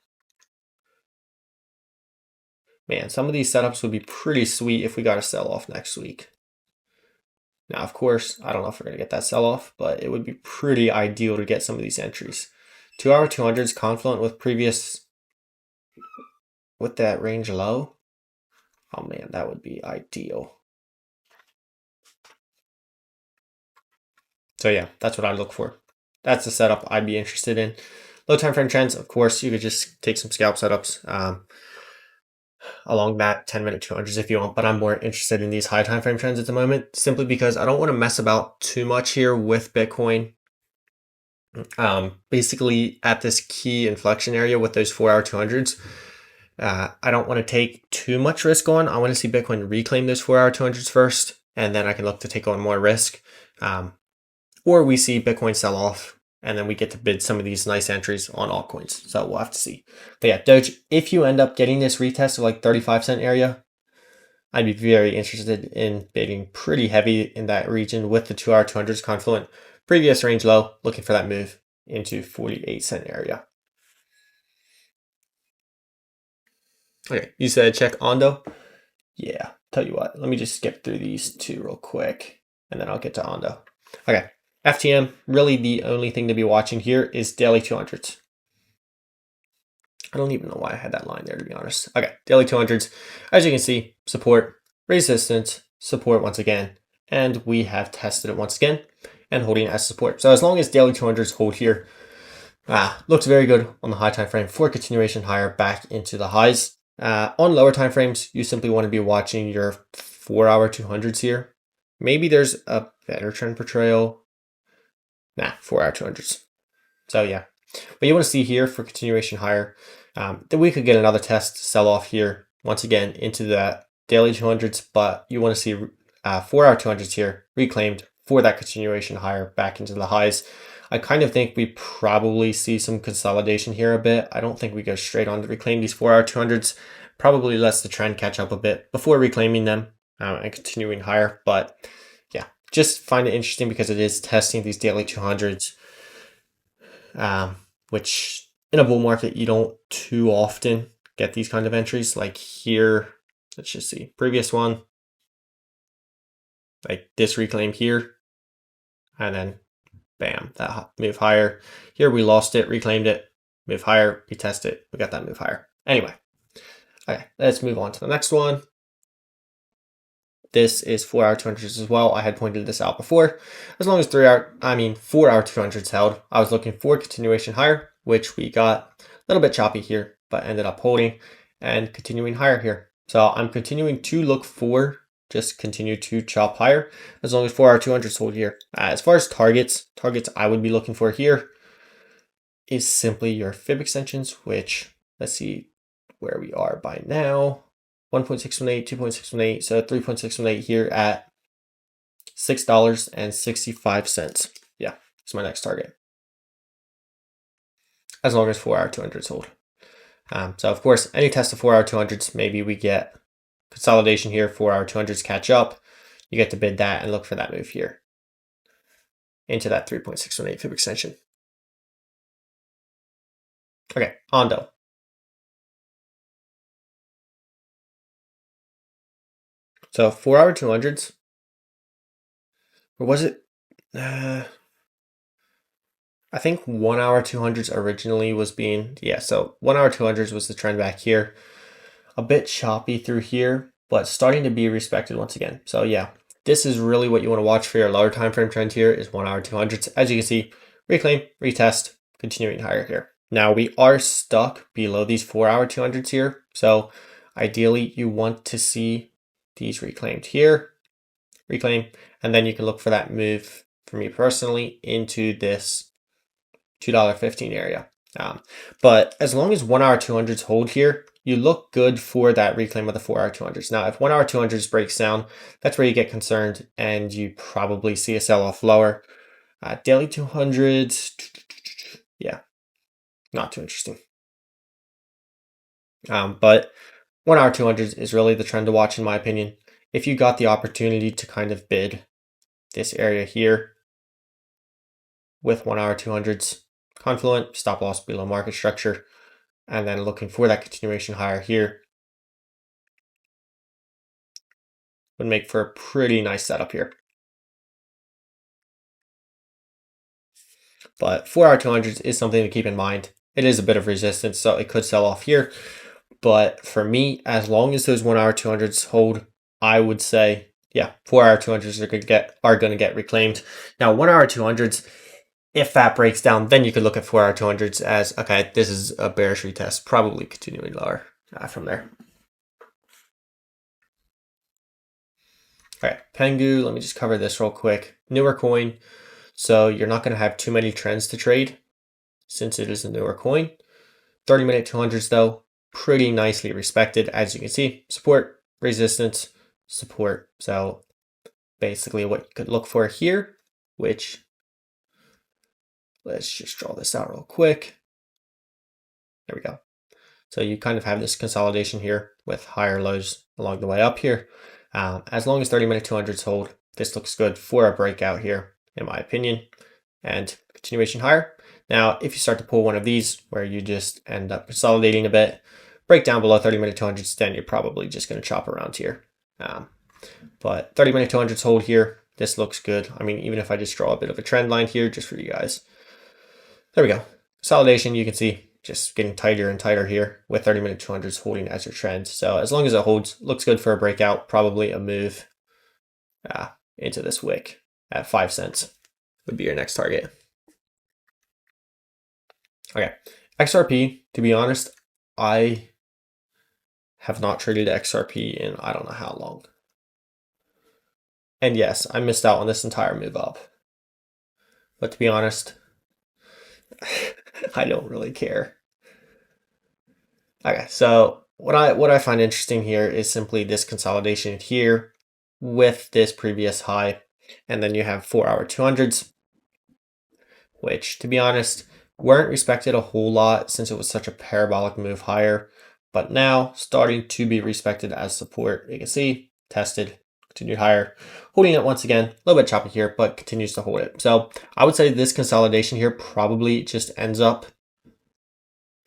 Man, some of these setups would be pretty sweet if we got a sell-off next week. Now, of course, I don't know if we're going to get that sell-off, but it would be pretty ideal to get some of these entries. 2 hour 200s confluent with that range low. Oh man, that would be ideal. So yeah, that's what I look for. That's the setup I'd be interested in. Low time frame trends, of course, you could just take some scalp setups along that 10 minute 200s if you want, but I'm more interested in these high time frame trends at the moment, simply because I don't want to mess about too much here with Bitcoin. Basically at this key inflection area with those 4 hour 200s, I don't want to take too much risk on. I want to see Bitcoin reclaim those 4 hour 200s first, and then I can look to take on more risk. Or we see Bitcoin sell off and then we get to bid some of these nice entries on altcoins. So we'll have to see. But yeah, Doge, if you end up getting this retest of like 35-cent area, I'd be very interested in bidding pretty heavy in that region with the 2-hour 200s confluent. Previous range low, looking for that move into 48-cent area. Okay, you said check Ondo. Yeah, tell you what, let me just skip through these two real quick, and then I'll get to Ondo. Okay, FTM, really the only thing to be watching here is daily 200s. I don't even know why I had that line there, to be honest. Okay, daily 200s. As you can see, support, resistance, support once again, and we have tested it once again and holding as support. So as long as daily 200s hold here, looks very good on the high time frame for continuation higher back into the highs. On lower time frames, you simply want to be watching your 4-hour 200s here. Maybe there's a better trend portrayal. 4-hour 200s. So yeah, but you want to see here for continuation higher that we could get another test sell off here once again into the daily 200s, but you want to see 4-hour 200s here reclaimed for that continuation higher back into the highs. I kind of think we probably see some consolidation here a bit. I don't think we go straight on to reclaim these 4-hour 200s. Probably lets the trend catch up a bit before reclaiming them and continuing higher. But yeah, just find it interesting because it is testing these daily 200s, which in a bull market, you don't too often get these kind of entries. Like here, let's just see, previous one, like this reclaim here, and then bam, that move higher. Here we lost it, reclaimed it, move higher, retest it, we got that move higher. Anyway, okay, let's move on to the next one. This is 4-hour 200s as well. I had pointed this out before. As long as 4-hour 200s held, I was looking for continuation higher, which we got a little bit choppy here, but ended up holding and continuing higher here. So I'm continuing to look for just continue to chop higher as long as 4-hour 200s hold here. As far as targets I would be looking for here is simply your fib extensions, which let's see where we are by now. 1.618, 2.618, so 3.618 here at $6.65. Yeah, it's my next target. As long as 4-hour 200s hold. So of course, any test of 4-hour 200s, maybe we get consolidation here, 4-hour 200s catch up. You get to bid that and look for that move here into that 3.618 fib extension. Okay, Ondo. So 4-hour 200s, or was it? I think 1-hour 200s originally was being, so 1-hour 200s was the trend back here. A bit choppy through here, but starting to be respected once again. So yeah, this is really what you want to watch for your lower time frame trend here is 1-hour 200s. As you can see, reclaim, retest, continuing higher here. Now we are stuck below these 4-hour 200s here. So ideally you want to see these reclaimed here, reclaim, and then you can look for that move for me personally into this $2.15 area. But as long as 1-hour 200s hold here, you look good for that reclaim of the 4-hour 200s. Now, if 1-hour 200s breaks down, that's where you get concerned and you probably see a sell-off lower. Daily 200s, yeah, not too interesting. But 1-hour 200s is really the trend to watch in my opinion. If you got the opportunity to kind of bid this area here with 1-hour 200s, confluent, stop loss below market structure, and then looking for that continuation higher here would make for a pretty nice setup here. But 4-hour 200s is something to keep in mind. It is a bit of resistance, so it could sell off here. But for me, as long as those 1-hour 200s hold, I would say, yeah, 4-hour 200s are going to get reclaimed. Now, 1-hour 200s, if that breaks down, then you could look at 4-hour 200s as, okay, this is a bearish retest, probably continuing lower from there. All right, Pengu, let me just cover this real quick. Newer coin, so you're not going to have too many trends to trade since it is a newer coin. 30-minute 200s though, pretty nicely respected. As you can see, support, resistance, support. So basically what you could look for here, which let's just draw this out real quick. There we go. So you kind of have this consolidation here with higher lows along the way up here. As long as 30-minute 200s hold, this looks good for a breakout here, in my opinion, and continuation higher. Now, if you start to pull one of these where you just end up consolidating a bit, break down below 30-minute 200s, then you're probably just going to chop around here. But 30-minute 200s hold here, this looks good. I mean, even if I just draw a bit of a trend line here just for you guys. There we go. Consolidation, you can see just getting tighter and tighter here with 30-minute 200s holding as your trend. So as long as it holds, looks good for a breakout, probably a move into this wick at 5 cents would be your next target. Okay, XRP, to be honest, I have not traded XRP in I don't know how long. And yes, I missed out on this entire move up. But to be honest, I don't really care. Okay, so what I find interesting here is simply this consolidation here with this previous high, and then you have 4-hour 200s, which to be honest weren't respected a whole lot since it was such a parabolic move higher, but now starting to be respected as support. You can see tested, continued higher, holding it once again, a little bit choppy here, but continues to hold it. So I would say this consolidation here probably just ends up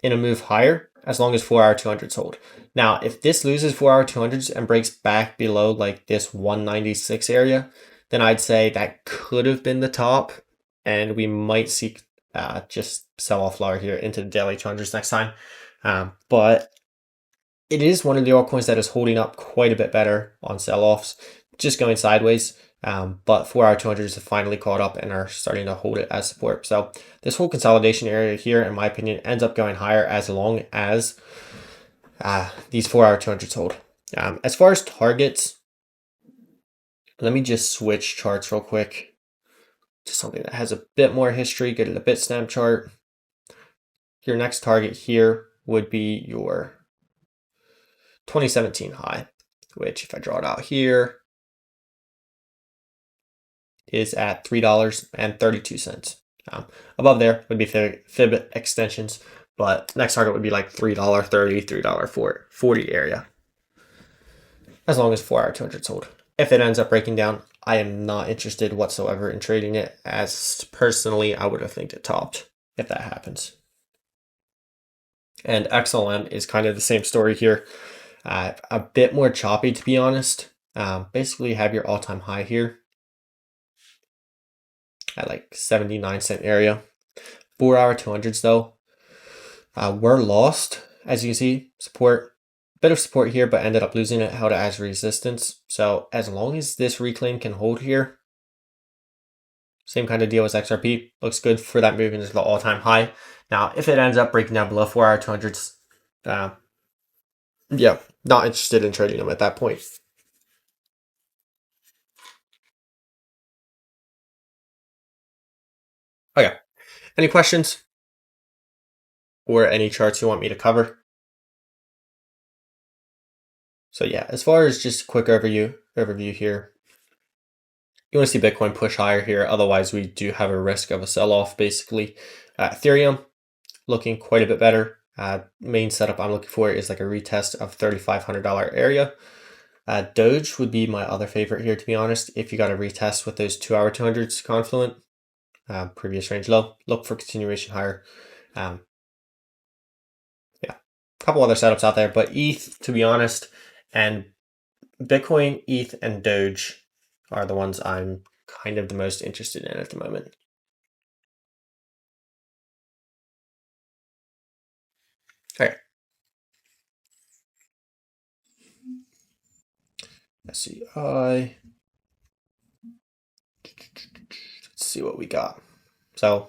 in a move higher as long as 4-hour 200s hold. Now, if this loses 4-hour 200s and breaks back below like this 196 area, then I'd say that could have been the top, and we might see just sell off lower here into the daily 200s next time. But it is one of the altcoins that is holding up quite a bit better on sell-offs, just going sideways. But 4-hour 200s have finally caught up and are starting to hold it as support. So this whole consolidation area here, in my opinion, ends up going higher as long as these 4-hour 200s hold. As far as targets, let me just switch charts real quick to something that has a bit more history. Get it a Bitstamp chart. Your next target here would be your 2017 high, which if I draw it out here, is at $3.32. Above there would be fib extensions, but next target would be like $3.30, $3.40 area, as long as 4-hour 200s hold. If it ends up breaking down, I am not interested whatsoever in trading it, as personally I would have think it topped if that happens. And XLM is kind of the same story here, a bit more choppy to be honest. Basically have your all-time high here at like 79-cent area. 4-hour 200s though were lost, as you can see. Support, bit of support here, but ended up losing it, held it as resistance. So as long as this reclaim can hold here, same kind of deal as XRP, looks good for that move into the all-time high. Now if it ends up breaking down below 4-hour 200s, yeah, not interested in trading them at that point. Okay, any questions or any charts you want me to cover? So yeah, as far as just a quick overview here, you want to see Bitcoin push higher here. Otherwise, we do have a risk of a sell-off, basically. Ethereum looking quite a bit better. Main setup I'm looking for is like a retest of $3,500 area. Doge would be my other favorite here, to be honest. If you got a retest with those 2-hour 200s confluent, previous range low, look for continuation higher. Yeah, a couple other setups out there, but ETH, to be honest, and Bitcoin, ETH, and Doge are the ones I'm kind of the most interested in at the moment. Okay. SCI. Let's see what we got. So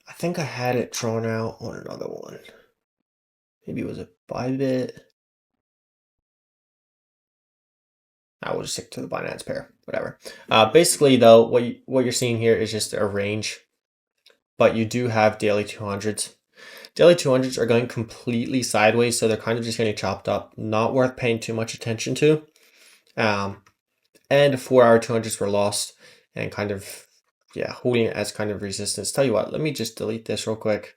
I think I had it drawn out on another one. Maybe it was a Bybit. I will just stick to the Binance pair, whatever. Basically, though, what you're seeing here is just a range, but you do have daily 200s. Daily 200s are going completely sideways, so they're kind of just getting chopped up. Not worth paying too much attention to. And 4-hour 200s were lost and kind of yeah, holding it as kind of resistance. Tell you what, let me just delete this real quick.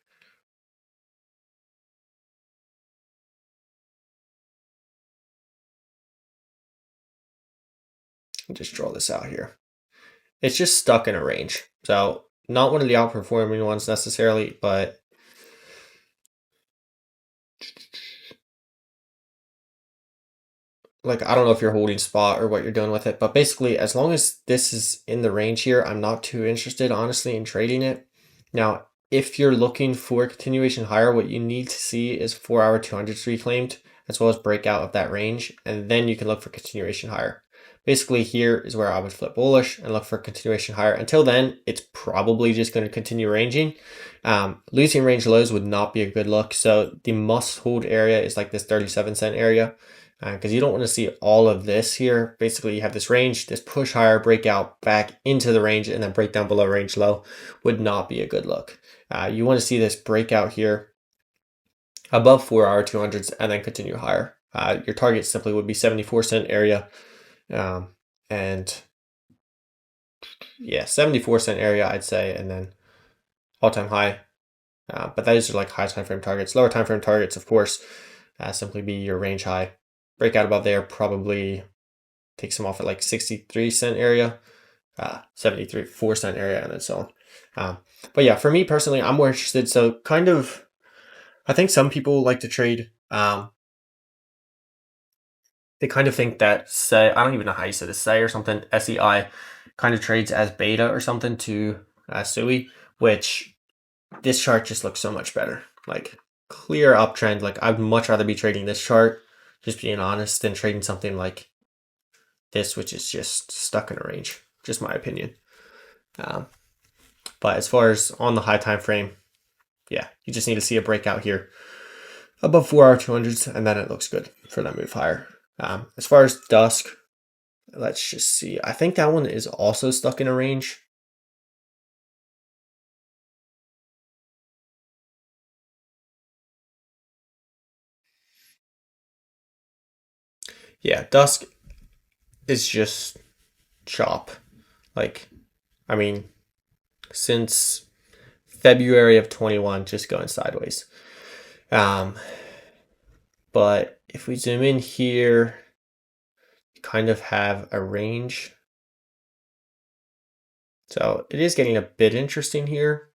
And just draw this out here. It's just stuck in a range. So not one of the outperforming ones necessarily, but like, I don't know if you're holding spot or what you're doing with it, but basically as long as this is in the range here, I'm not too interested honestly in trading it. Now, if you're looking for continuation higher, what you need to see is 4-hour 200s reclaimed, as well as breakout of that range, and then you can look for continuation higher. Basically here is where I would flip bullish and look for continuation higher. Until then, it's probably just going to continue ranging. Losing range lows would not be a good look. So the must hold area is like this 37-cent area, because you don't want to see all of this here. Basically, you have this range, this push higher, breakout back into the range, and then break down below range low would not be a good look. You want to see this breakout here above 4-hour 200s and then continue higher. Your target simply would be 74-cent area. And yeah, 74-cent area, I'd say, and then all-time high. But those are like high time frame targets. Lower time frame targets, of course, simply be your range high. Breakout above there probably takes them off at like 63-cent area, 74-cent area, and then so on. But yeah, for me personally, I'm more interested. So kind of, I think some people like to trade. They kind of think that, say, I don't even know how you say this, say or something, SEI kind of trades as beta or something to SUI, which this chart just looks so much better. Like clear uptrend. Like I'd much rather be trading this chart, just being honest, than trading something like this, which is just stuck in a range. Just my opinion. But as far as on the high time frame, yeah, you just need to see a breakout here above 4-hour 200s, and then it looks good for that move higher. As far as dusk, let's just see. I think that one is also stuck in a range. Yeah, dusk is just chop. Like, I mean, since February of 21, just going sideways. But if we zoom in here, you kind of have a range. So it is getting a bit interesting here.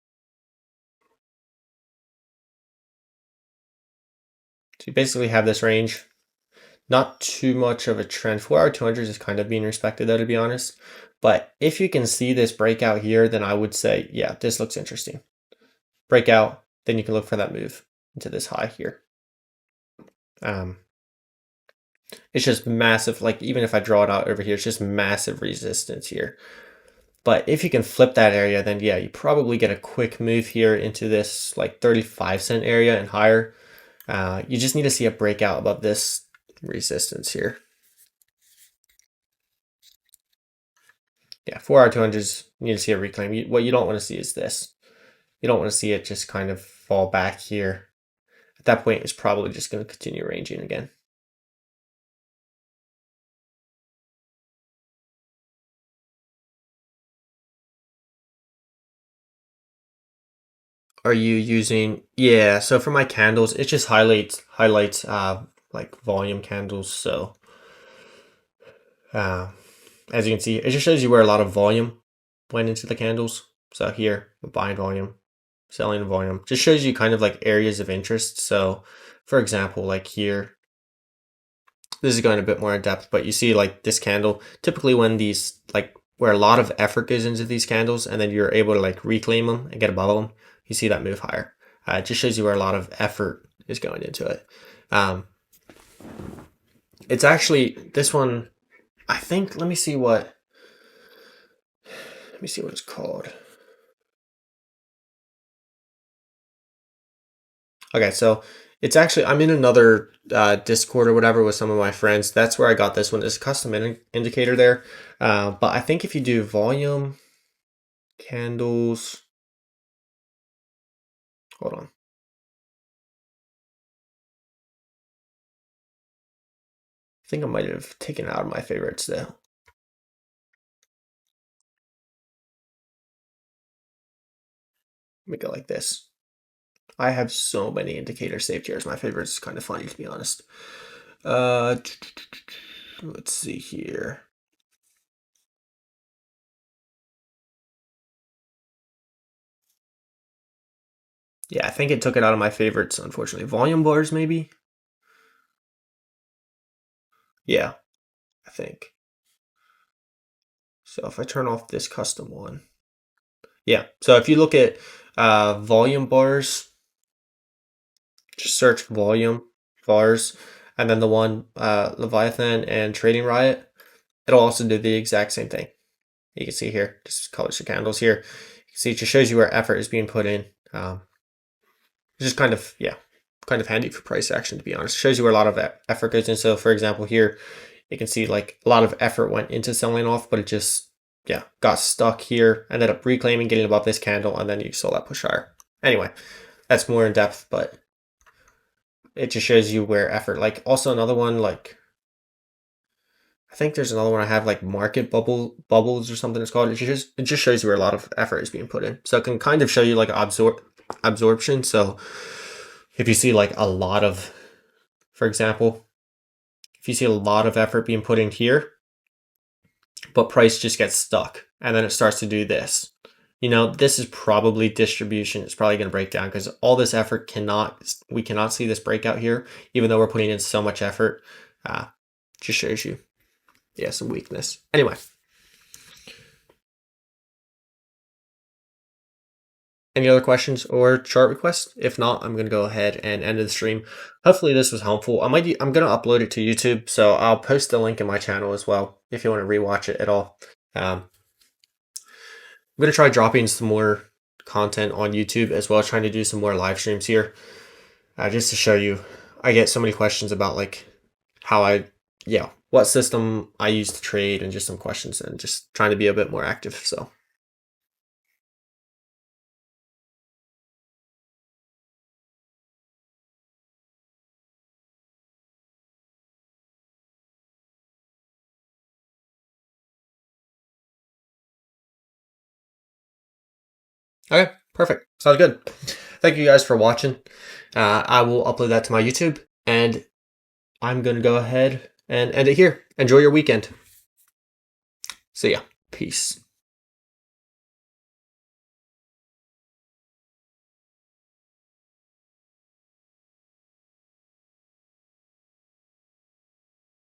So you basically have this range. Not too much of a trend. 4-hour 200s is kind of being respected though, to be honest. But if you can see this breakout here, then I would say, yeah, this looks interesting. Breakout, then you can look for that move into this high here. It's just massive. Like even if I draw it out over here, it's just massive resistance here. But if you can flip that area, then yeah, you probably get a quick move here into this like 35-cent area and higher. You just need to see a breakout above this resistance here. Yeah, 4-hour 200s, you need to see a reclaim. What you don't want to see is this. You don't want to see it just kind of fall back here. At that point, it's probably just going to continue ranging again. Are you using, yeah, so for my candles, it just highlights like volume candles. So as you can see, it just shows you where a lot of volume went into the candles. So here, buying volume, selling volume, just shows you kind of like areas of interest. So for example, like here, this is going a bit more in depth, but you see like this candle, typically when these, like where a lot of effort goes into these candles and then you're able to like reclaim them and get above them, you see that move higher. It just shows you where a lot of effort is going into it. It's actually, this one, I think, let me see what it's called. Okay, so it's actually, I'm in another Discord or whatever with some of my friends. That's where I got this one. It's a custom indicator there. But I think if you do volume, candles, hold on. I think I might have taken it out of my favorites though. Let me go like this. I have so many indicators saved here. It's my favorite. It's kind of funny, to be honest. Let's see here. Yeah, I think it took it out of my favorites, unfortunately. Volume bars, maybe? Yeah, I think. So if I turn off this custom one. Yeah, so if you look at volume bars, just search volume bars, and then the one Leviathan and Trading Riot, it'll also do the exact same thing. You can see here, just colors the candles here. You can see it just shows you where effort is being put in. It's just kind of, yeah, kind of handy for price action, to be honest. It shows you where a lot of effort goes in. So for example, here, you can see like a lot of effort went into selling off, but it just, yeah, got stuck here, ended up reclaiming, getting above this candle, and then you saw that push higher. Anyway, that's more in depth, but it just shows you where effort, like also another one, like I think there's another one I have, like market bubbles or something it's called. It just shows you where a lot of effort is being put in. So it can kind of show you like absorption. So if you see like a lot of, for example, if you see a lot of effort being put in here, but price just gets stuck and then it starts to do this, you know, this is probably distribution. It's probably going to break down because all this effort we cannot see this breakout here, even though we're putting in so much effort. Just shows you, yeah, some weakness. Anyway. Any other questions or chart requests? If not, I'm going to go ahead and end the stream. Hopefully this was helpful. I'm going to upload it to YouTube, so I'll post the link in my channel as well if you want to rewatch it at all. I'm going to try dropping some more content on YouTube as well as trying to do some more live streams here, just to show you. I get so many questions about like how what system I use to trade and just some questions and just trying to be a bit more active. So. Okay, perfect. Sounds good. Thank you guys for watching. I will upload that to my YouTube, and I'm going to go ahead and end it here. Enjoy your weekend. See ya. Peace.